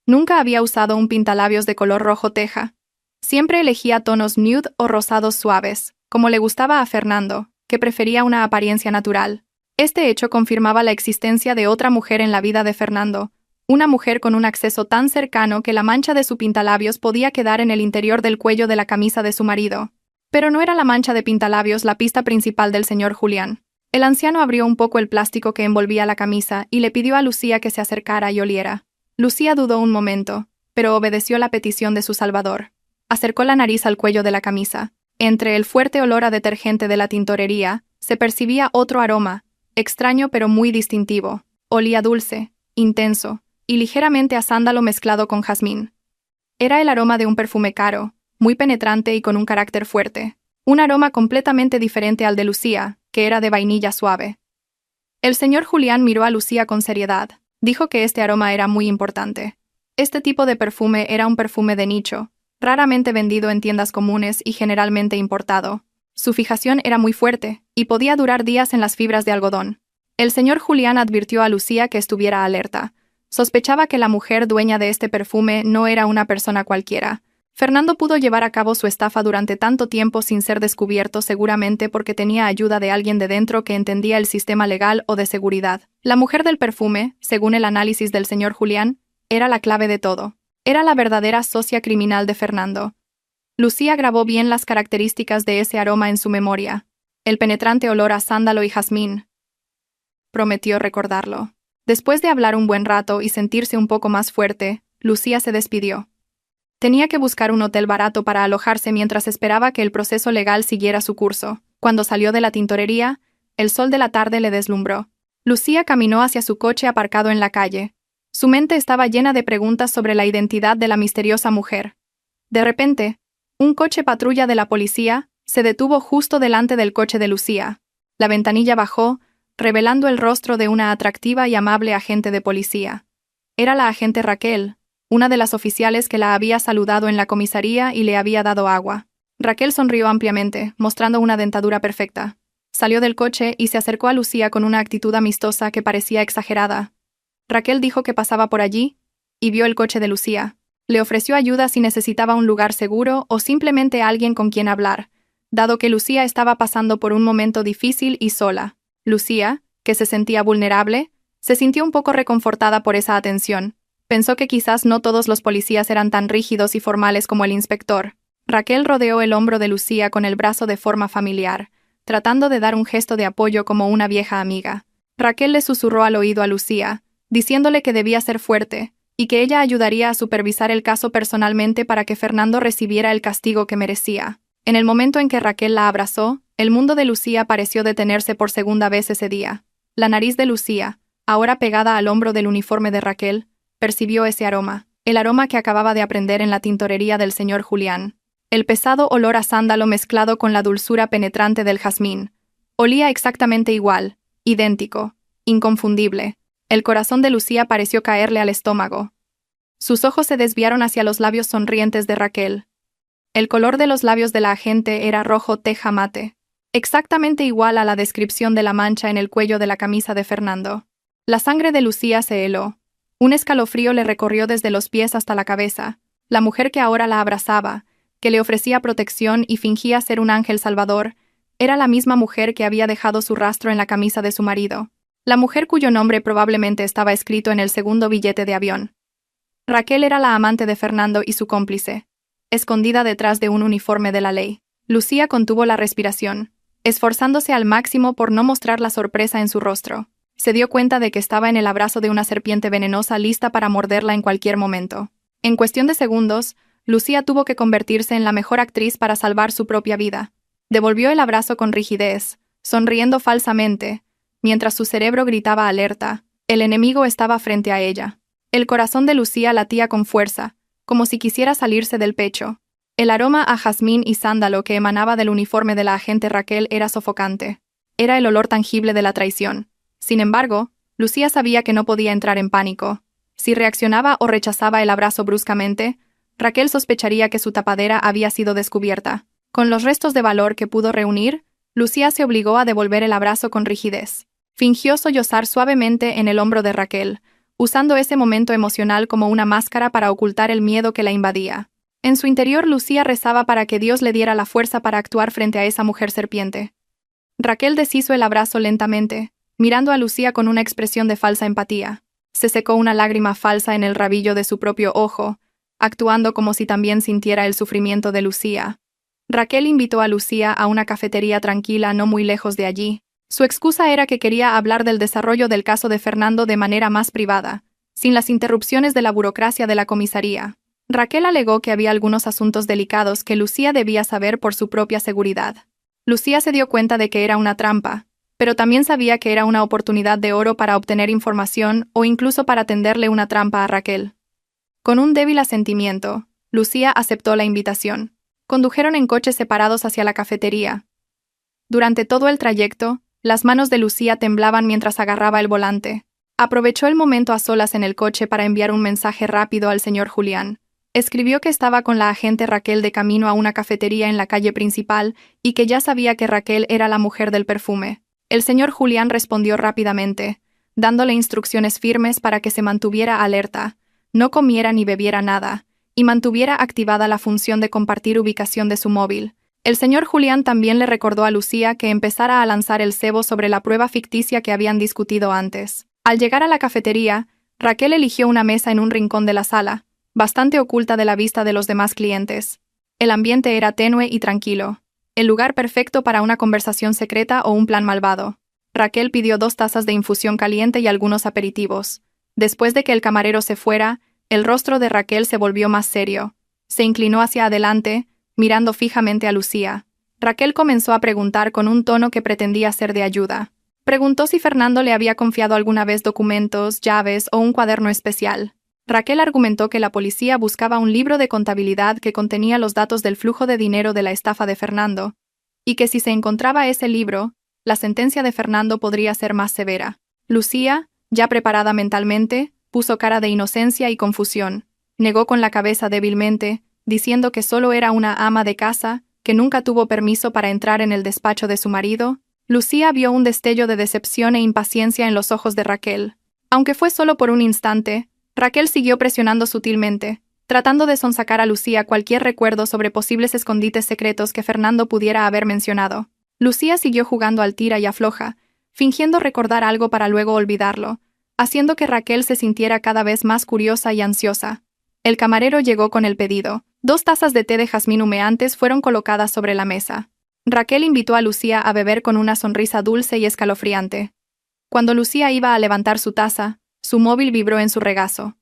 Speaker 1: Nunca había usado un pintalabios de color rojo teja. Siempre elegía tonos nude o rosados suaves, como le gustaba a Fernando, que prefería una apariencia natural. Este hecho confirmaba la existencia de otra mujer en la vida de Fernando, una mujer con un acceso tan cercano que la mancha de su pintalabios podía quedar en el interior del cuello de la camisa de su marido. Pero no era la mancha de pintalabios la pista principal del señor Julián. El anciano abrió un poco el plástico que envolvía la camisa y le pidió a Lucía que se acercara y oliera. Lucía dudó un momento, pero obedeció la petición de su salvador. Acercó la nariz al cuello de la camisa. Entre el fuerte olor a detergente de la tintorería, se percibía otro aroma, extraño pero muy distintivo. Olía dulce, intenso, y ligeramente a sándalo mezclado con jazmín. Era el aroma de un perfume caro, muy penetrante y con un carácter fuerte. Un aroma completamente diferente al de Lucía, que era de vainilla suave. El señor Julián miró a Lucía con seriedad. Dijo que este aroma era muy importante. Este tipo de perfume era un perfume de nicho, raramente vendido en tiendas comunes y generalmente importado. Su fijación era muy fuerte, y podía durar días en las fibras de algodón. El señor Julián advirtió a Lucía que estuviera alerta. Sospechaba que la mujer dueña de este perfume no era una persona cualquiera. Fernando pudo llevar a cabo su estafa durante tanto tiempo sin ser descubierto, seguramente porque tenía ayuda de alguien de dentro que entendía el sistema legal o de seguridad. La mujer del perfume, según el análisis del señor Julián, era la clave de todo. Era la verdadera socia criminal de Fernando. Lucía grabó bien las características de ese aroma en su memoria. El penetrante olor a sándalo y jazmín. Prometió recordarlo. Después de hablar un buen rato y sentirse un poco más fuerte, Lucía se despidió. Tenía que buscar un hotel barato para alojarse mientras esperaba que el proceso legal siguiera su curso. Cuando salió de la tintorería, el sol de la tarde le deslumbró. Lucía caminó hacia su coche aparcado en la calle. Su mente estaba llena de preguntas sobre la identidad de la misteriosa mujer. De repente, un coche patrulla de la policía se detuvo justo delante del coche de Lucía. La ventanilla bajó, revelando el rostro de una atractiva y amable agente de policía. Era la agente Raquel, una de las oficiales que la había saludado en la comisaría y le había dado agua. Raquel sonrió ampliamente, mostrando una dentadura perfecta. Salió del coche y se acercó a Lucía con una actitud amistosa que parecía exagerada. Raquel dijo que pasaba por allí y vio el coche de Lucía. Le ofreció ayuda si necesitaba un lugar seguro o simplemente alguien con quien hablar, dado que Lucía estaba pasando por un momento difícil y sola. Lucía, que se sentía vulnerable, se sintió un poco reconfortada por esa atención. Pensó que quizás no todos los policías eran tan rígidos y formales como el inspector. Raquel rodeó el hombro de Lucía con el brazo de forma familiar, tratando de dar un gesto de apoyo como una vieja amiga. Raquel le susurró al oído a Lucía, diciéndole que debía ser fuerte, y que ella ayudaría a supervisar el caso personalmente para que Fernando recibiera el castigo que merecía. En el momento en que Raquel la abrazó, el mundo de Lucía pareció detenerse por segunda vez ese día. La nariz de Lucía, ahora pegada al hombro del uniforme de Raquel, percibió ese aroma, el aroma que acababa de aprender en la tintorería del señor Julián. El pesado olor a sándalo mezclado con la dulzura penetrante del jazmín. Olía exactamente igual, idéntico, inconfundible. El corazón de Lucía pareció caerle al estómago. Sus ojos se desviaron hacia los labios sonrientes de Raquel. El color de los labios de la agente era rojo teja mate, exactamente igual a la descripción de la mancha en el cuello de la camisa de Fernando. La sangre de Lucía se heló. Un escalofrío le recorrió desde los pies hasta la cabeza. La mujer que ahora la abrazaba, que le ofrecía protección y fingía ser un ángel salvador, era la misma mujer que había dejado su rastro en la camisa de su marido. La mujer cuyo nombre probablemente estaba escrito en el segundo billete de avión. Raquel era la amante de Fernando y su cómplice, escondida detrás de un uniforme de la ley. Lucía contuvo la respiración, esforzándose al máximo por no mostrar la sorpresa en su rostro. Se dio cuenta de que estaba en el abrazo de una serpiente venenosa lista para morderla en cualquier momento. En cuestión de segundos, Lucía tuvo que convertirse en la mejor actriz para salvar su propia vida. Devolvió el abrazo con rigidez, sonriendo falsamente, mientras su cerebro gritaba alerta. El enemigo estaba frente a ella. El corazón de Lucía latía con fuerza, como si quisiera salirse del pecho. El aroma a jazmín y sándalo que emanaba del uniforme de la agente Raquel era sofocante. Era el olor tangible de la traición. Sin embargo, Lucía sabía que no podía entrar en pánico. Si reaccionaba o rechazaba el abrazo bruscamente, Raquel sospecharía que su tapadera había sido descubierta. Con los restos de valor que pudo reunir, Lucía se obligó a devolver el abrazo con rigidez. Fingió sollozar suavemente en el hombro de Raquel, usando ese momento emocional como una máscara para ocultar el miedo que la invadía. En su interior, Lucía rezaba para que Dios le diera la fuerza para actuar frente a esa mujer serpiente. Raquel deshizo el abrazo lentamente, mirando a Lucía con una expresión de falsa empatía. Se secó una lágrima falsa en el rabillo de su propio ojo, actuando como si también sintiera el sufrimiento de Lucía. Raquel invitó a Lucía a una cafetería tranquila no muy lejos de allí. Su excusa era que quería hablar del desarrollo del caso de Fernando de manera más privada, sin las interrupciones de la burocracia de la comisaría. Raquel alegó que había algunos asuntos delicados que Lucía debía saber por su propia seguridad. Lucía se dio cuenta de que era una trampa, pero también sabía que era una oportunidad de oro para obtener información o incluso para tenderle una trampa a Raquel. Con un débil asentimiento, Lucía aceptó la invitación. Condujeron en coches separados hacia la cafetería. Durante todo el trayecto, las manos de Lucía temblaban mientras agarraba el volante. Aprovechó el momento a solas en el coche para enviar un mensaje rápido al señor Julián. Escribió que estaba con la agente Raquel de camino a una cafetería en la calle principal y que ya sabía que Raquel era la mujer del perfume. El señor Julián respondió rápidamente, dándole instrucciones firmes para que se mantuviera alerta, no comiera ni bebiera nada, y mantuviera activada la función de compartir ubicación de su móvil. El señor Julián también le recordó a Lucía que empezara a lanzar el cebo sobre la prueba ficticia que habían discutido antes. Al llegar a la cafetería, Raquel eligió una mesa en un rincón de la sala, bastante oculta de la vista de los demás clientes. El ambiente era tenue y tranquilo, el lugar perfecto para una conversación secreta o un plan malvado. Raquel pidió 2 tazas de infusión caliente y algunos aperitivos. Después de que el camarero se fuera, el rostro de Raquel se volvió más serio. Se inclinó hacia adelante, mirando fijamente a Lucía. Raquel comenzó a preguntar con un tono que pretendía ser de ayuda. Preguntó si Fernando le había confiado alguna vez documentos, llaves o un cuaderno especial. Raquel argumentó que la policía buscaba un libro de contabilidad que contenía los datos del flujo de dinero de la estafa de Fernando, y que si se encontraba ese libro, la sentencia de Fernando podría ser más severa. Lucía, ya preparada mentalmente, puso cara de inocencia y confusión. Negó con la cabeza débilmente, diciendo que solo era una ama de casa, que nunca tuvo permiso para entrar en el despacho de su marido. Lucía vio un destello de decepción e impaciencia en los ojos de Raquel. Aunque fue solo por un instante, Raquel siguió presionando sutilmente, tratando de sonsacar a Lucía cualquier recuerdo sobre posibles escondites secretos que Fernando pudiera haber mencionado. Lucía siguió jugando al tira y afloja, fingiendo recordar algo para luego olvidarlo, haciendo que Raquel se sintiera cada vez más curiosa y ansiosa. El camarero llegó con el pedido. 2 tazas de té de jazmín humeantes fueron colocadas sobre la mesa. Raquel invitó a Lucía a beber con una sonrisa dulce y escalofriante. Cuando Lucía iba a levantar su taza, su móvil vibró en su regazo.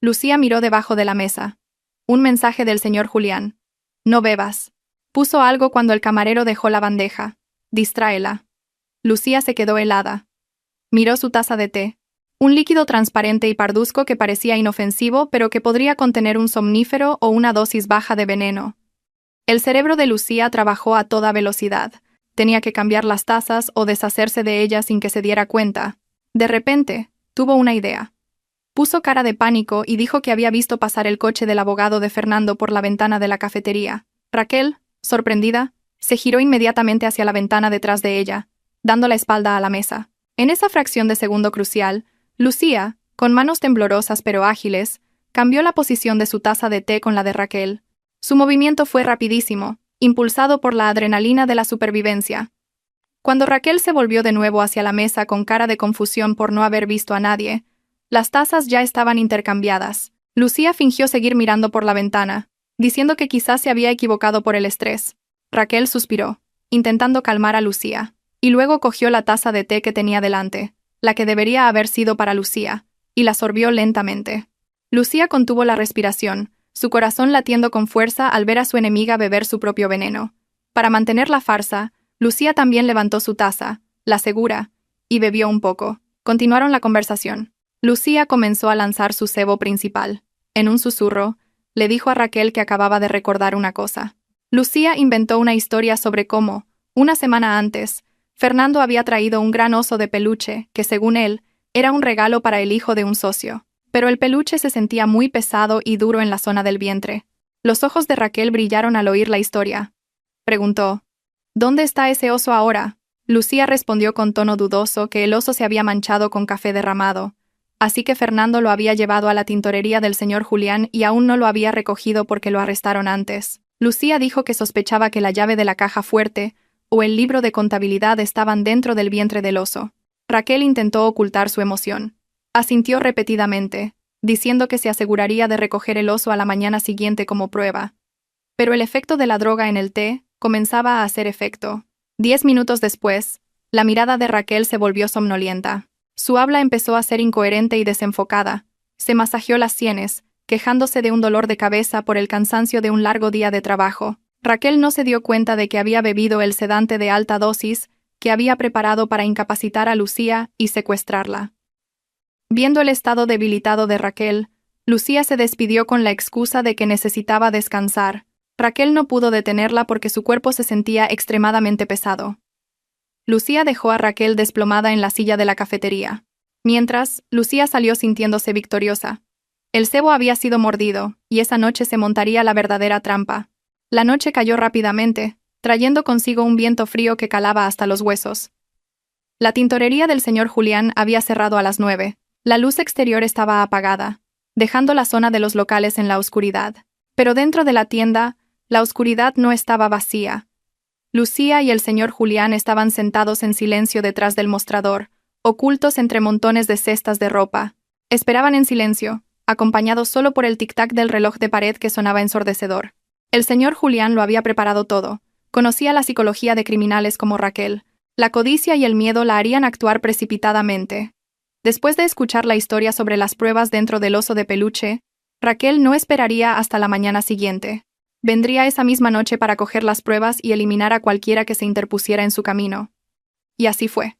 Speaker 1: Lucía miró debajo de la mesa. Un mensaje del señor Julián. No bebas. Puso algo cuando el camarero dejó la bandeja. Distráela. Lucía se quedó helada. Miró su taza de té. Un líquido transparente y parduzco que parecía inofensivo pero que podría contener un somnífero o una dosis baja de veneno. El cerebro de Lucía trabajó a toda velocidad. Tenía que cambiar las tazas o deshacerse de ellas sin que se diera cuenta. De repente, tuvo una idea. Puso cara de pánico y dijo que había visto pasar el coche del abogado de Fernando por la ventana de la cafetería. Raquel, sorprendida, se giró inmediatamente hacia la ventana detrás de ella, dando la espalda a la mesa. En esa fracción de segundo crucial, Lucía, con manos temblorosas pero ágiles, cambió la posición de su taza de té con la de Raquel. Su movimiento fue rapidísimo, impulsado por la adrenalina de la supervivencia. Cuando Raquel se volvió de nuevo hacia la mesa con cara de confusión por no haber visto a nadie, las tazas ya estaban intercambiadas. Lucía fingió seguir mirando por la ventana, diciendo que quizás se había equivocado por el estrés. Raquel suspiró, intentando calmar a Lucía, y luego cogió la taza de té que tenía delante, la que debería haber sido para Lucía, y la sorbió lentamente. Lucía contuvo la respiración, su corazón latiendo con fuerza al ver a su enemiga beber su propio veneno. Para mantener la farsa, Lucía también levantó su taza, la segura, y bebió un poco. Continuaron la conversación. Lucía comenzó a lanzar su cebo principal. En un susurro, le dijo a Raquel que acababa de recordar una cosa. Lucía inventó una historia sobre cómo, una semana antes, Fernando había traído un gran oso de peluche que, según él, era un regalo para el hijo de un socio. Pero el peluche se sentía muy pesado y duro en la zona del vientre. Los ojos de Raquel brillaron al oír la historia. Preguntó, ¿dónde está ese oso ahora? Lucía respondió con tono dudoso que el oso se había manchado con café derramado, así que Fernando lo había llevado a la tintorería del señor Julián y aún no lo había recogido porque lo arrestaron antes. Lucía dijo que sospechaba que la llave de la caja fuerte o el libro de contabilidad estaban dentro del vientre del oso. Raquel intentó ocultar su emoción. Asintió repetidamente, diciendo que se aseguraría de recoger el oso a la mañana siguiente como prueba. Pero el efecto de la droga en el té comenzaba a hacer efecto. 10 minutos después, la mirada de Raquel se volvió somnolienta. Su habla empezó a ser incoherente y desenfocada. Se masajeó las sienes, quejándose de un dolor de cabeza por el cansancio de un largo día de trabajo. Raquel no se dio cuenta de que había bebido el sedante de alta dosis que había preparado para incapacitar a Lucía y secuestrarla. Viendo el estado debilitado de Raquel, Lucía se despidió con la excusa de que necesitaba descansar. Raquel no pudo detenerla porque su cuerpo se sentía extremadamente pesado. Lucía dejó a Raquel desplomada en la silla de la cafetería. Mientras, Lucía salió sintiéndose victoriosa. El cebo había sido mordido, y esa noche se montaría la verdadera trampa. La noche cayó rápidamente, trayendo consigo un viento frío que calaba hasta los huesos. La tintorería del señor Julián había cerrado a las 9. La luz exterior estaba apagada, dejando la zona de los locales en la oscuridad. Pero dentro de la tienda, la oscuridad no estaba vacía. Lucía y el señor Julián estaban sentados en silencio detrás del mostrador, ocultos entre montones de cestas de ropa. Esperaban en silencio, acompañados solo por el tic-tac del reloj de pared que sonaba ensordecedor. El señor Julián lo había preparado todo. Conocía la psicología de criminales como Raquel. La codicia y el miedo la harían actuar precipitadamente. Después de escuchar la historia sobre las pruebas dentro del oso de peluche, Raquel no esperaría hasta la mañana siguiente. Vendría esa misma noche para coger las pruebas y eliminar a cualquiera que se interpusiera en su camino. Y así fue.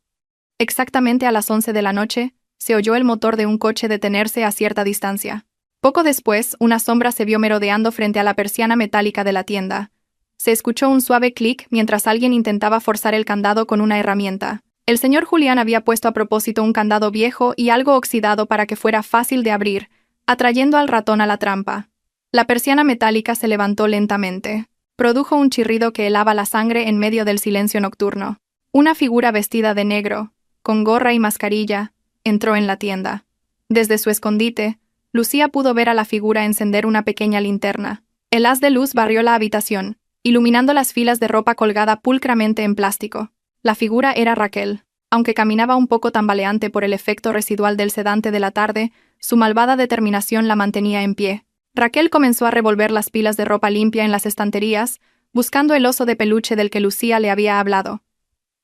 Speaker 1: Exactamente a las 11 de la noche, se oyó el motor de un coche detenerse a cierta distancia. Poco después, una sombra se vio merodeando frente a la persiana metálica de la tienda. Se escuchó un suave clic mientras alguien intentaba forzar el candado con una herramienta. El señor Julián había puesto a propósito un candado viejo y algo oxidado para que fuera fácil de abrir, atrayendo al ratón a la trampa. La persiana metálica se levantó lentamente. Produjo un chirrido que helaba la sangre en medio del silencio nocturno. Una figura vestida de negro, con gorra y mascarilla, entró en la tienda. Desde su escondite, Lucía pudo ver a la figura encender una pequeña linterna. El haz de luz barrió la habitación, iluminando las filas de ropa colgada pulcramente en plástico. La figura era Raquel. Aunque caminaba un poco tambaleante por el efecto residual del sedante de la tarde, su malvada determinación la mantenía en pie. Raquel comenzó a revolver las pilas de ropa limpia en las estanterías, buscando el oso de peluche del que Lucía le había hablado.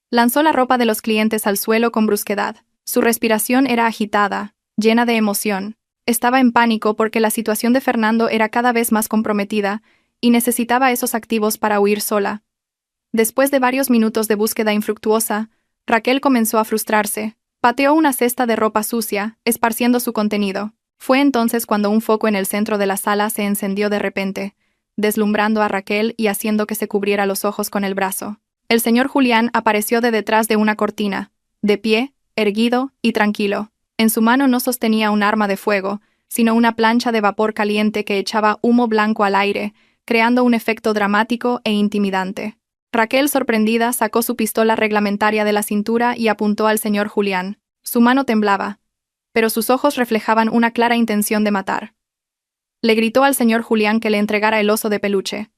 Speaker 1: Lanzó la ropa de los clientes al suelo con brusquedad. Su respiración era agitada, llena de emoción. Estaba en pánico porque la situación de Fernando era cada vez más comprometida y necesitaba esos activos para huir sola. Después de varios minutos de búsqueda infructuosa, Raquel comenzó a frustrarse. Pateó una cesta de ropa sucia, esparciendo su contenido. Fue entonces cuando un foco en el centro de la sala se encendió de repente, deslumbrando a Raquel y haciendo que se cubriera los ojos con el brazo. El señor Julián apareció de detrás de una cortina, de pie, erguido y tranquilo. En su mano no sostenía un arma de fuego, sino una plancha de vapor caliente que echaba humo blanco al aire, creando un efecto dramático e intimidante. Raquel, sorprendida, sacó su pistola reglamentaria de la cintura y apuntó al señor Julián. Su mano temblaba, pero sus ojos reflejaban una clara intención de matar. Le gritó al señor Julián que le entregara el oso de peluche.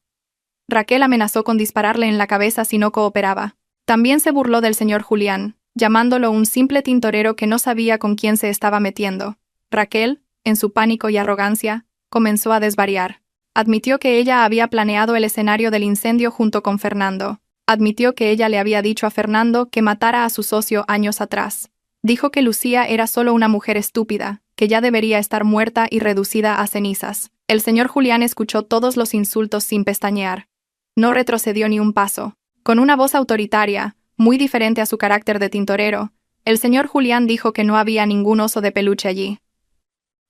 Speaker 1: Raquel amenazó con dispararle en la cabeza si no cooperaba. También se burló del señor Julián, llamándolo un simple tintorero que no sabía con quién se estaba metiendo. Raquel, en su pánico y arrogancia, comenzó a desvariar. Admitió que ella había planeado el escenario del incendio junto con Fernando. Admitió que ella le había dicho a Fernando que matara a su socio años atrás. Dijo que Lucía era solo una mujer estúpida, que ya debería estar muerta y reducida a cenizas. El señor Julián escuchó todos los insultos sin pestañear. No retrocedió ni un paso. Con una voz autoritaria, muy diferente a su carácter de tintorero, el señor Julián dijo que no había ningún oso de peluche allí.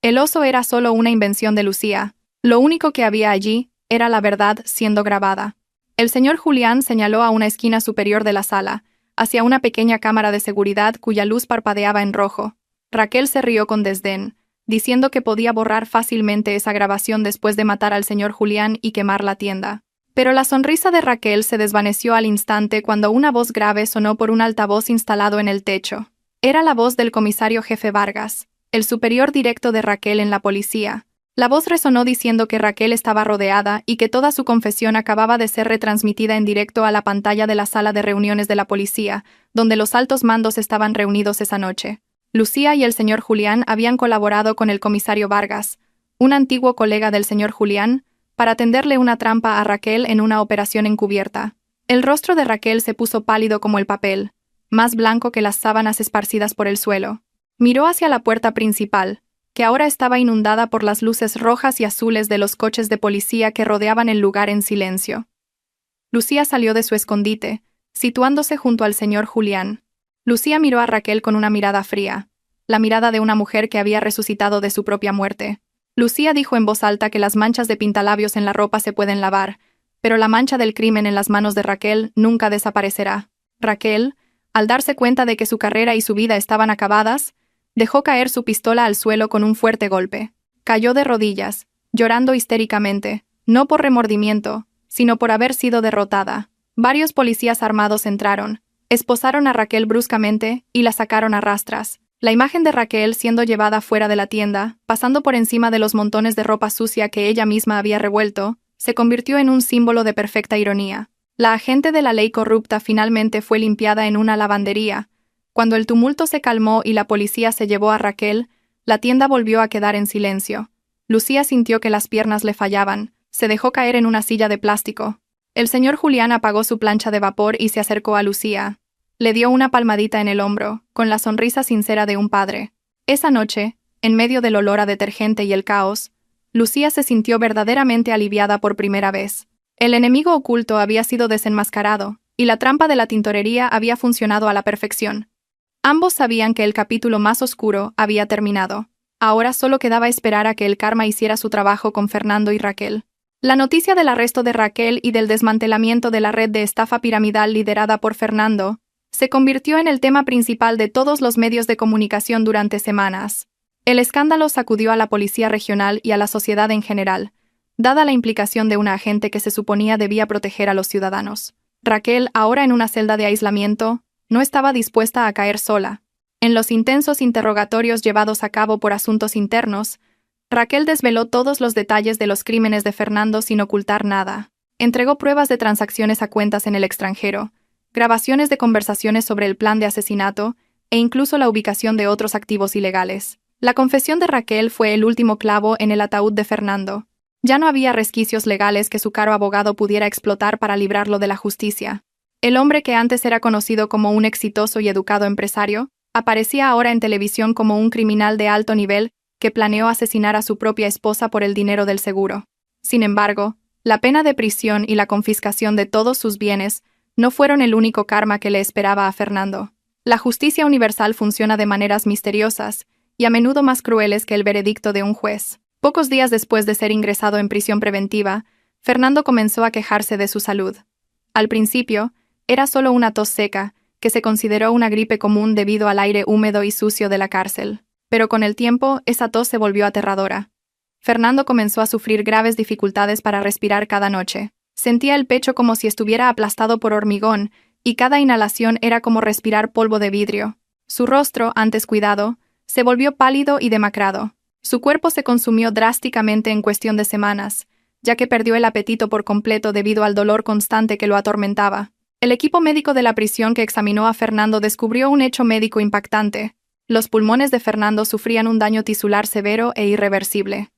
Speaker 1: El oso era solo una invención de Lucía. Lo único que había allí era la verdad siendo grabada. El señor Julián señaló a una esquina superior de la sala, hacia una pequeña cámara de seguridad cuya luz parpadeaba en rojo. Raquel se rió con desdén, diciendo que podía borrar fácilmente esa grabación después de matar al señor Julián y quemar la tienda. Pero la sonrisa de Raquel se desvaneció al instante cuando una voz grave sonó por un altavoz instalado en el techo. Era la voz del comisario jefe Vargas, el superior directo de Raquel en la policía. La voz resonó diciendo que Raquel estaba rodeada y que toda su confesión acababa de ser retransmitida en directo a la pantalla de la sala de reuniones de la policía, donde los altos mandos estaban reunidos esa noche. Lucía y el señor Julián habían colaborado con el comisario Vargas, un antiguo colega del señor Julián, para tenderle una trampa a Raquel en una operación encubierta. El rostro de Raquel se puso pálido como el papel, más blanco que las sábanas esparcidas por el suelo. Miró hacia la puerta principal, que ahora estaba inundada por las luces rojas y azules de los coches de policía que rodeaban el lugar en silencio. Lucía salió de su escondite, situándose junto al señor Julián. Lucía miró a Raquel con una mirada fría, la mirada de una mujer que había resucitado de su propia muerte. Lucía dijo en voz alta que las manchas de pintalabios en la ropa se pueden lavar, pero la mancha del crimen en las manos de Raquel nunca desaparecerá. Raquel, al darse cuenta de que su carrera y su vida estaban acabadas, dejó caer su pistola al suelo con un fuerte golpe. Cayó de rodillas, llorando histéricamente, no por remordimiento, sino por haber sido derrotada. Varios policías armados entraron, Esposaron a Raquel bruscamente y la sacaron a rastras. La imagen de Raquel siendo llevada fuera de la tienda, pasando por encima de los montones de ropa sucia que ella misma había revuelto, se convirtió en un símbolo de perfecta ironía. La agente de la ley corrupta finalmente fue limpiada en una lavandería. Cuando el tumulto se calmó y la policía se llevó a Raquel, la tienda volvió a quedar en silencio. Lucía sintió que las piernas le fallaban, se dejó caer en una silla de plástico. El señor Julián apagó su plancha de vapor y se acercó a Lucía. Le dio una palmadita en el hombro, con la sonrisa sincera de un padre. Esa noche, en medio del olor a detergente y el caos, Lucía se sintió verdaderamente aliviada por primera vez. El enemigo oculto había sido desenmascarado, y la trampa de la tintorería había funcionado a la perfección. Ambos sabían que el capítulo más oscuro había terminado. Ahora solo quedaba esperar a que el karma hiciera su trabajo con Fernando y Raquel. La noticia del arresto de Raquel y del desmantelamiento de la red de estafa piramidal liderada por Fernando se convirtió en el tema principal de todos los medios de comunicación durante semanas. El escándalo sacudió a la policía regional y a la sociedad en general, dada la implicación de una agente que se suponía debía proteger a los ciudadanos. Raquel, ahora en una celda de aislamiento, no estaba dispuesta a caer sola. En los intensos interrogatorios llevados a cabo por asuntos internos, Raquel desveló todos los detalles de los crímenes de Fernando sin ocultar nada. Entregó pruebas de transacciones a cuentas en el extranjero, grabaciones de conversaciones sobre el plan de asesinato e incluso la ubicación de otros activos ilegales. La confesión de Raquel fue el último clavo en el ataúd de Fernando. Ya no había resquicios legales que su caro abogado pudiera explotar para librarlo de la justicia. El hombre que antes era conocido como un exitoso y educado empresario, aparecía ahora en televisión como un criminal de alto nivel que planeó asesinar a su propia esposa por el dinero del seguro. Sin embargo, la pena de prisión y la confiscación de todos sus bienes no fueron el único karma que le esperaba a Fernando. La justicia universal funciona de maneras misteriosas y a menudo más crueles que el veredicto de un juez. Pocos días después de ser ingresado en prisión preventiva, Fernando comenzó a quejarse de su salud. Al principio, era solo una tos seca, que se consideró una gripe común debido al aire húmedo y sucio de la cárcel. Pero con el tiempo, esa tos se volvió aterradora. Fernando comenzó a sufrir graves dificultades para respirar cada noche. Sentía el pecho como si estuviera aplastado por hormigón, y cada inhalación era como respirar polvo de vidrio. Su rostro, antes cuidado, se volvió pálido y demacrado. Su cuerpo se consumió drásticamente en cuestión de semanas, ya que perdió el apetito por completo debido al dolor constante que lo atormentaba. El equipo médico de la prisión que examinó a Fernando descubrió un hecho médico impactante. Los pulmones de Fernando sufrían un daño tisular severo e irreversible.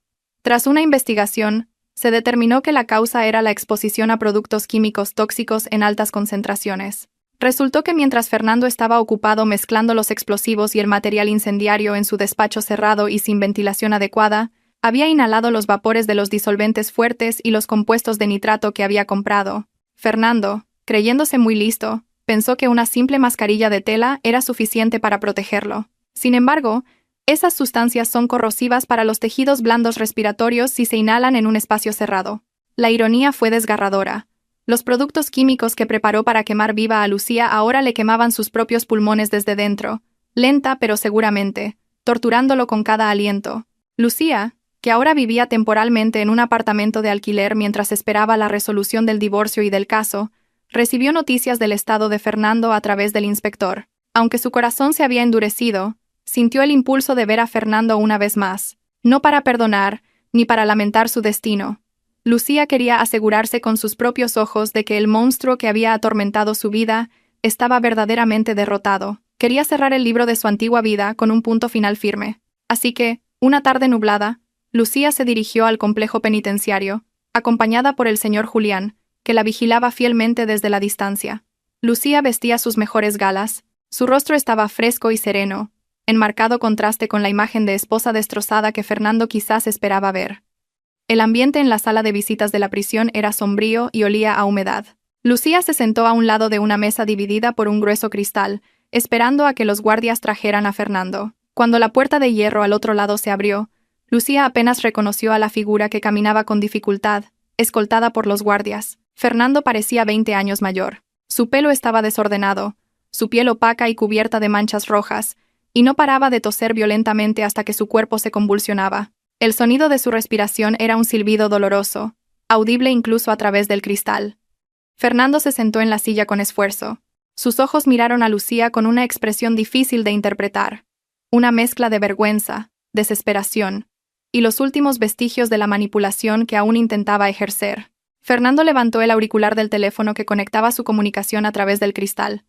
Speaker 1: Tras una investigación, se determinó que la causa era la exposición a productos químicos tóxicos en altas concentraciones. Resultó que mientras Fernando estaba ocupado mezclando los explosivos y el material incendiario en su despacho cerrado y sin ventilación adecuada, había inhalado los vapores de los disolventes fuertes y los compuestos de nitrato que había comprado. Fernando, creyéndose muy listo, pensó que una simple mascarilla de tela era suficiente para protegerlo. Sin embargo, esas sustancias son corrosivas para los tejidos blandos respiratorios si se inhalan en un espacio cerrado. La ironía fue desgarradora. Los productos químicos que preparó para quemar viva a Lucía ahora le quemaban sus propios pulmones desde dentro, lenta pero seguramente, torturándolo con cada aliento. Lucía, que ahora vivía temporalmente en un apartamento de alquiler mientras esperaba la resolución del divorcio y del caso, recibió noticias del estado de Fernando a través del inspector. Aunque su corazón se había endurecido, sintió el impulso de ver a Fernando una vez más, no para perdonar, ni para lamentar su destino. Lucía quería asegurarse con sus propios ojos de que el monstruo que había atormentado su vida estaba verdaderamente derrotado. Quería cerrar el libro de su antigua vida con un punto final firme. Así que, una tarde nublada, Lucía se dirigió al complejo penitenciario, acompañada por el señor Julián, que la vigilaba fielmente desde la distancia. Lucía vestía sus mejores galas, su rostro estaba fresco y sereno, en marcado contraste con la imagen de esposa destrozada que Fernando quizás esperaba ver. El ambiente en la sala de visitas de la prisión era sombrío y olía a humedad. Lucía se sentó a un lado de una mesa dividida por un grueso cristal, esperando a que los guardias trajeran a Fernando. Cuando la puerta de hierro al otro lado se abrió, Lucía apenas reconoció a la figura que caminaba con dificultad, escoltada por los guardias. Fernando parecía 20 años mayor. Su pelo estaba desordenado, su piel opaca y cubierta de manchas rojas, y no paraba de toser violentamente hasta que su cuerpo se convulsionaba. El sonido de su respiración era un silbido doloroso, audible incluso a través del cristal. Fernando se sentó en la silla con esfuerzo. Sus ojos miraron a Lucía con una expresión difícil de interpretar. Una mezcla de vergüenza, desesperación, y los últimos vestigios de la manipulación que aún intentaba ejercer. Fernando levantó el auricular del teléfono que conectaba su comunicación a través del cristal.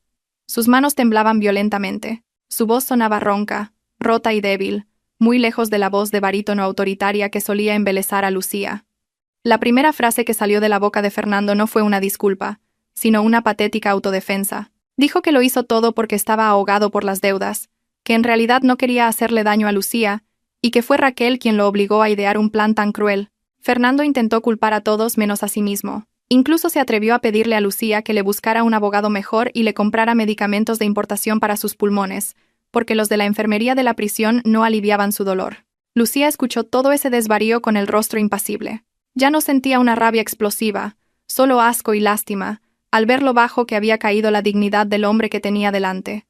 Speaker 1: Sus manos temblaban violentamente. Su voz sonaba ronca, rota y débil, muy lejos de la voz de barítono autoritaria que solía embelesar a Lucía. La primera frase que salió de la boca de Fernando no fue una disculpa, sino una patética autodefensa. Dijo que lo hizo todo porque estaba ahogado por las deudas, que en realidad no quería hacerle daño a Lucía, y que fue Raquel quien lo obligó a idear un plan tan cruel. Fernando intentó culpar a todos menos a sí mismo. Incluso se atrevió a pedirle a Lucía que le buscara un abogado mejor y le comprara medicamentos de importación para sus pulmones, porque los de la enfermería de la prisión no aliviaban su dolor. Lucía escuchó todo ese desvarío con el rostro impasible. Ya no sentía una rabia explosiva, solo asco y lástima, al ver lo bajo que había caído la dignidad del hombre que tenía delante.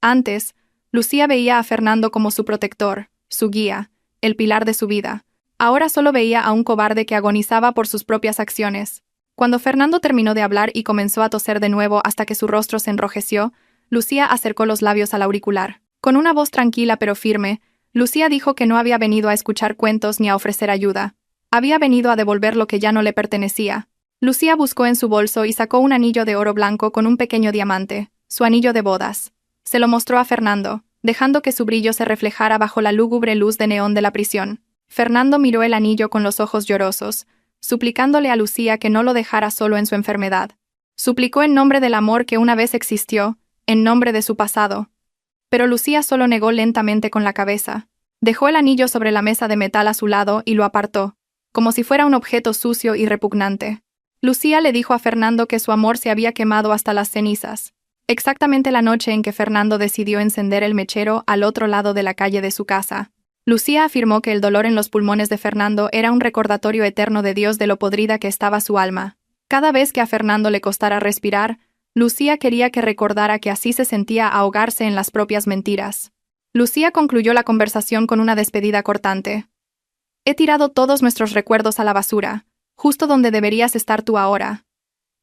Speaker 1: Antes, Lucía veía a Fernando como su protector, su guía, el pilar de su vida. Ahora solo veía a un cobarde que agonizaba por sus propias acciones. Cuando Fernando terminó de hablar y comenzó a toser de nuevo hasta que su rostro se enrojeció, Lucía acercó los labios al auricular. Con una voz tranquila pero firme, Lucía dijo que no había venido a escuchar cuentos ni a ofrecer ayuda. Había venido a devolver lo que ya no le pertenecía. Lucía buscó en su bolso y sacó un anillo de oro blanco con un pequeño diamante, su anillo de bodas. Se lo mostró a Fernando, dejando que su brillo se reflejara bajo la lúgubre luz de neón de la prisión. Fernando miró el anillo con los ojos llorosos, suplicándole a Lucía que no lo dejara solo en su enfermedad. Suplicó en nombre del amor que una vez existió, en nombre de su pasado. Pero Lucía solo negó lentamente con la cabeza. Dejó el anillo sobre la mesa de metal a su lado y lo apartó, como si fuera un objeto sucio y repugnante. Lucía le dijo a Fernando que su amor se había quemado hasta las cenizas, exactamente la noche en que Fernando decidió encender el mechero al otro lado de la calle de su casa. Lucía afirmó que el dolor en los pulmones de Fernando era un recordatorio eterno de Dios de lo podrida que estaba su alma. Cada vez que a Fernando le costara respirar, Lucía quería que recordara que así se sentía ahogarse en las propias mentiras. Lucía concluyó la conversación con una despedida cortante. He tirado todos nuestros recuerdos a la basura, justo donde deberías estar tú ahora.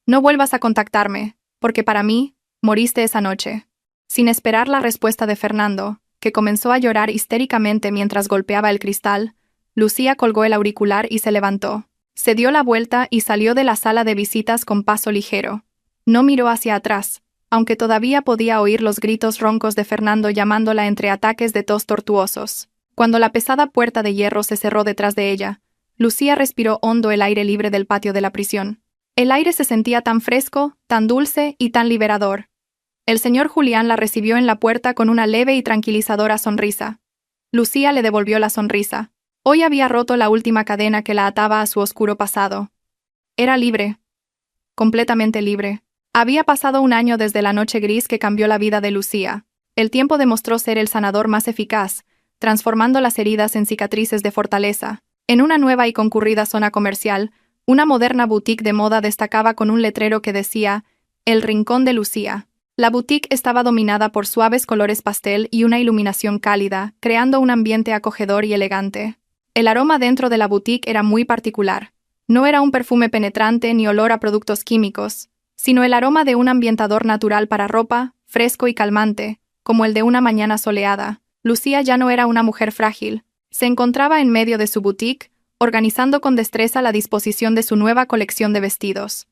Speaker 1: No vuelvas a contactarme, porque para mí, moriste esa noche. Sin esperar la respuesta de Fernando, que comenzó a llorar histéricamente mientras golpeaba el cristal, Lucía colgó el auricular y se levantó. Se dio la vuelta y salió de la sala de visitas con paso ligero. No miró hacia atrás, aunque todavía podía oír los gritos roncos de Fernando llamándola entre ataques de tos tortuosos. Cuando la pesada puerta de hierro se cerró detrás de ella, Lucía respiró hondo el aire libre del patio de la prisión. El aire se sentía tan fresco, tan dulce y tan liberador. El señor Julián la recibió en la puerta con una leve y tranquilizadora sonrisa. Lucía le devolvió la sonrisa. Hoy había roto la última cadena que la ataba a su oscuro pasado. Era libre. Completamente libre. Había pasado un año desde la noche gris que cambió la vida de Lucía. El tiempo demostró ser el sanador más eficaz, transformando las heridas en cicatrices de fortaleza. En una nueva y concurrida zona comercial, una moderna boutique de moda destacaba con un letrero que decía «El Rincón de Lucía». La boutique estaba dominada por suaves colores pastel y una iluminación cálida, creando un ambiente acogedor y elegante. El aroma dentro de la boutique era muy particular. No era un perfume penetrante ni olor a productos químicos, sino el aroma de un ambientador natural para ropa, fresco y calmante, como el de una mañana soleada. Lucía ya no era una mujer frágil. Se encontraba en medio de su boutique, organizando con destreza la disposición de su nueva colección de vestidos.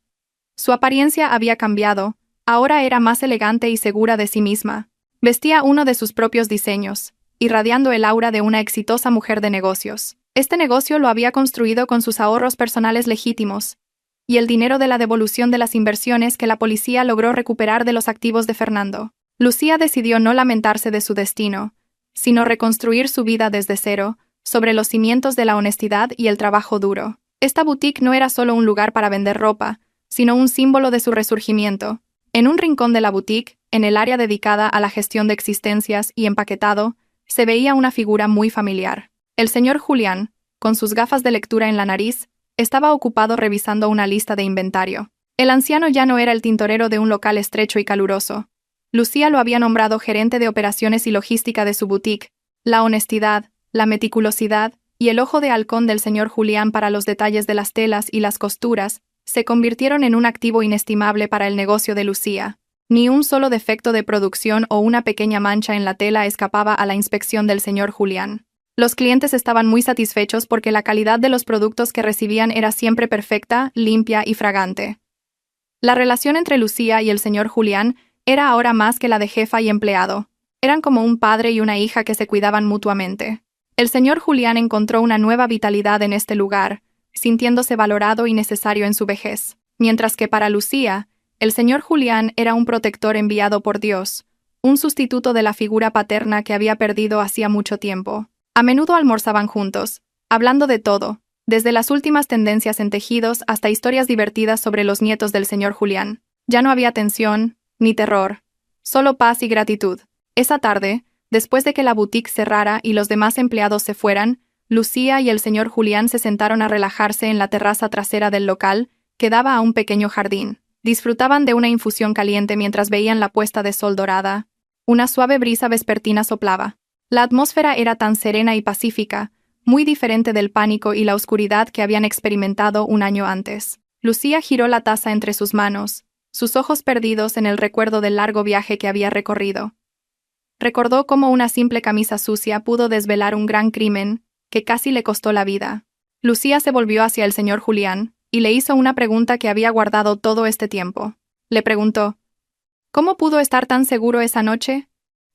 Speaker 1: Su apariencia había cambiado. Ahora era más elegante y segura de sí misma. Vestía uno de sus propios diseños, irradiando el aura de una exitosa mujer de negocios. Este negocio lo había construido con sus ahorros personales legítimos, y el dinero de la devolución de las inversiones que la policía logró recuperar de los activos de Fernando. Lucía decidió no lamentarse de su destino, sino reconstruir su vida desde cero, sobre los cimientos de la honestidad y el trabajo duro. Esta boutique no era solo un lugar para vender ropa, sino un símbolo de su resurgimiento. En un rincón de la boutique, en el área dedicada a la gestión de existencias y empaquetado, se veía una figura muy familiar. El señor Julián, con sus gafas de lectura en la nariz, estaba ocupado revisando una lista de inventario. El anciano ya no era el tintorero de un local estrecho y caluroso. Lucía lo había nombrado gerente de operaciones y logística de su boutique. La honestidad, la meticulosidad y el ojo de halcón del señor Julián para los detalles de las telas y las costuras se convirtieron en un activo inestimable para el negocio de Lucía. Ni un solo defecto de producción o una pequeña mancha en la tela escapaba a la inspección del señor Julián. Los clientes estaban muy satisfechos porque la calidad de los productos que recibían era siempre perfecta, limpia y fragante. La relación entre Lucía y el señor Julián era ahora más que la de jefa y empleado. Eran como un padre y una hija que se cuidaban mutuamente. El señor Julián encontró una nueva vitalidad en este lugar, sintiéndose valorado y necesario en su vejez. Mientras que para Lucía, el señor Julián era un protector enviado por Dios, un sustituto de la figura paterna que había perdido hacía mucho tiempo. A menudo almorzaban juntos, hablando de todo, desde las últimas tendencias en tejidos hasta historias divertidas sobre los nietos del señor Julián. Ya no había tensión, ni terror, solo paz y gratitud. Esa tarde, después de que la boutique cerrara y los demás empleados se fueran, Lucía y el señor Julián se sentaron a relajarse en la terraza trasera del local, que daba a un pequeño jardín. Disfrutaban de una infusión caliente mientras veían la puesta de sol dorada. Una suave brisa vespertina soplaba. La atmósfera era tan serena y pacífica, muy diferente del pánico y la oscuridad que habían experimentado un año antes. Lucía giró la taza entre sus manos, sus ojos perdidos en el recuerdo del largo viaje que había recorrido. Recordó cómo una simple camisa sucia pudo desvelar un gran crimen que casi le costó la vida. Lucía se volvió hacia el señor Julián y le hizo una pregunta que había guardado todo este tiempo. Le preguntó, ¿cómo pudo estar tan seguro esa noche?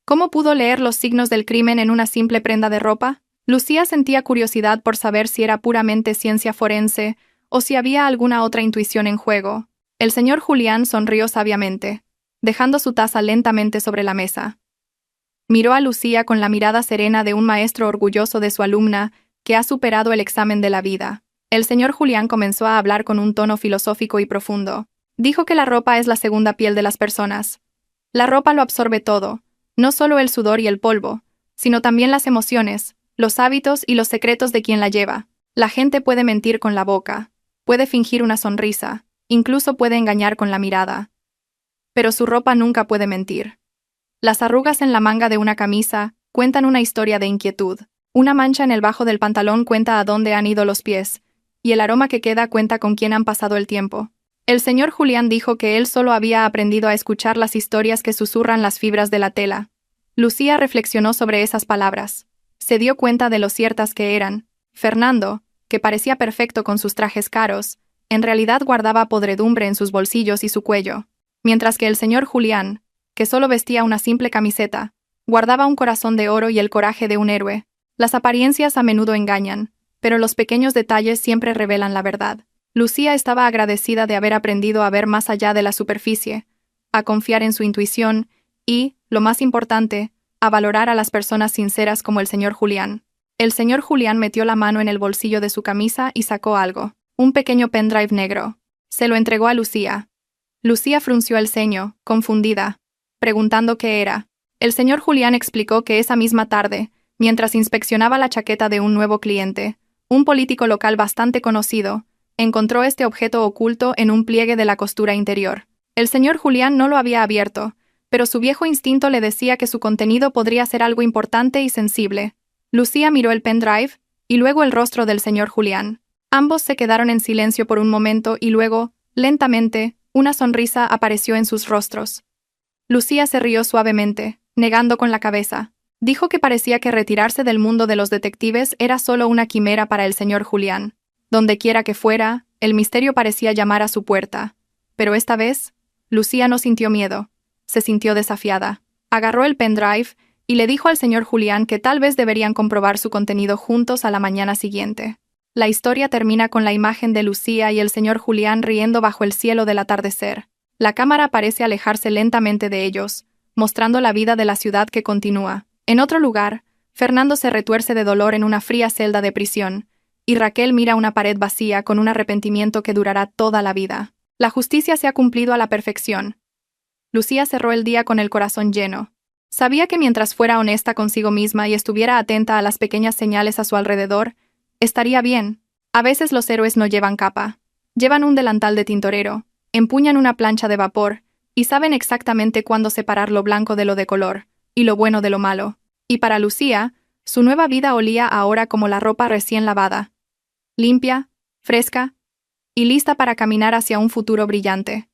Speaker 1: ¿Cómo pudo leer los signos del crimen en una simple prenda de ropa? Lucía sentía curiosidad por saber si era puramente ciencia forense o si había alguna otra intuición en juego. El señor Julián sonrió sabiamente, dejando su taza lentamente sobre la mesa. Miró a Lucía con la mirada serena de un maestro orgulloso de su alumna que ha superado el examen de la vida. El señor Julián comenzó a hablar con un tono filosófico y profundo. Dijo que la ropa es la segunda piel de las personas. La ropa lo absorbe todo, no solo el sudor y el polvo, sino también las emociones, los hábitos y los secretos de quien la lleva. La gente puede mentir con la boca, puede fingir una sonrisa, incluso puede engañar con la mirada. Pero su ropa nunca puede mentir. Las arrugas en la manga de una camisa cuentan una historia de inquietud. Una mancha en el bajo del pantalón cuenta a dónde han ido los pies, y el aroma que queda cuenta con quién han pasado el tiempo. El señor Julián dijo que él solo había aprendido a escuchar las historias que susurran las fibras de la tela. Lucía reflexionó sobre esas palabras. Se dio cuenta de lo ciertas que eran. Fernando, que parecía perfecto con sus trajes caros, en realidad guardaba podredumbre en sus bolsillos y su cuello. Mientras que el señor Julián, que solo vestía una simple camiseta, guardaba un corazón de oro y el coraje de un héroe. Las apariencias a menudo engañan, pero los pequeños detalles siempre revelan la verdad. Lucía estaba agradecida de haber aprendido a ver más allá de la superficie, a confiar en su intuición y, lo más importante, a valorar a las personas sinceras como el señor Julián. El señor Julián metió la mano en el bolsillo de su camisa y sacó algo, un pequeño pendrive negro. Se lo entregó a Lucía. Lucía frunció el ceño, confundida, preguntando qué era. El señor Julián explicó que esa misma tarde, mientras inspeccionaba la chaqueta de un nuevo cliente, un político local bastante conocido, encontró este objeto oculto en un pliegue de la costura interior. El señor Julián no lo había abierto, pero su viejo instinto le decía que su contenido podría ser algo importante y sensible. Lucía miró el pendrive, y luego el rostro del señor Julián. Ambos se quedaron en silencio por un momento y luego, lentamente, una sonrisa apareció en sus rostros. Lucía se rió suavemente, negando con la cabeza. Dijo que parecía que retirarse del mundo de los detectives era solo una quimera para el señor Julián. Donde quiera que fuera, el misterio parecía llamar a su puerta. Pero esta vez, Lucía no sintió miedo. Se sintió desafiada. Agarró el pendrive y le dijo al señor Julián que tal vez deberían comprobar su contenido juntos a la mañana siguiente. La historia termina con la imagen de Lucía y el señor Julián riendo bajo el cielo del atardecer. La cámara parece alejarse lentamente de ellos, mostrando la vida de la ciudad que continúa. En otro lugar, Fernando se retuerce de dolor en una fría celda de prisión, y Raquel mira una pared vacía con un arrepentimiento que durará toda la vida. La justicia se ha cumplido a la perfección. Lucía cerró el día con el corazón lleno. Sabía que mientras fuera honesta consigo misma y estuviera atenta a las pequeñas señales a su alrededor, estaría bien. A veces los héroes no llevan capa. Llevan un delantal de tintorero, empuñan una plancha de vapor, y saben exactamente cuándo separar lo blanco de lo de color, y lo bueno de lo malo. Y para Lucía, su nueva vida olía ahora como la ropa recién lavada. Limpia, fresca y lista para caminar hacia un futuro brillante.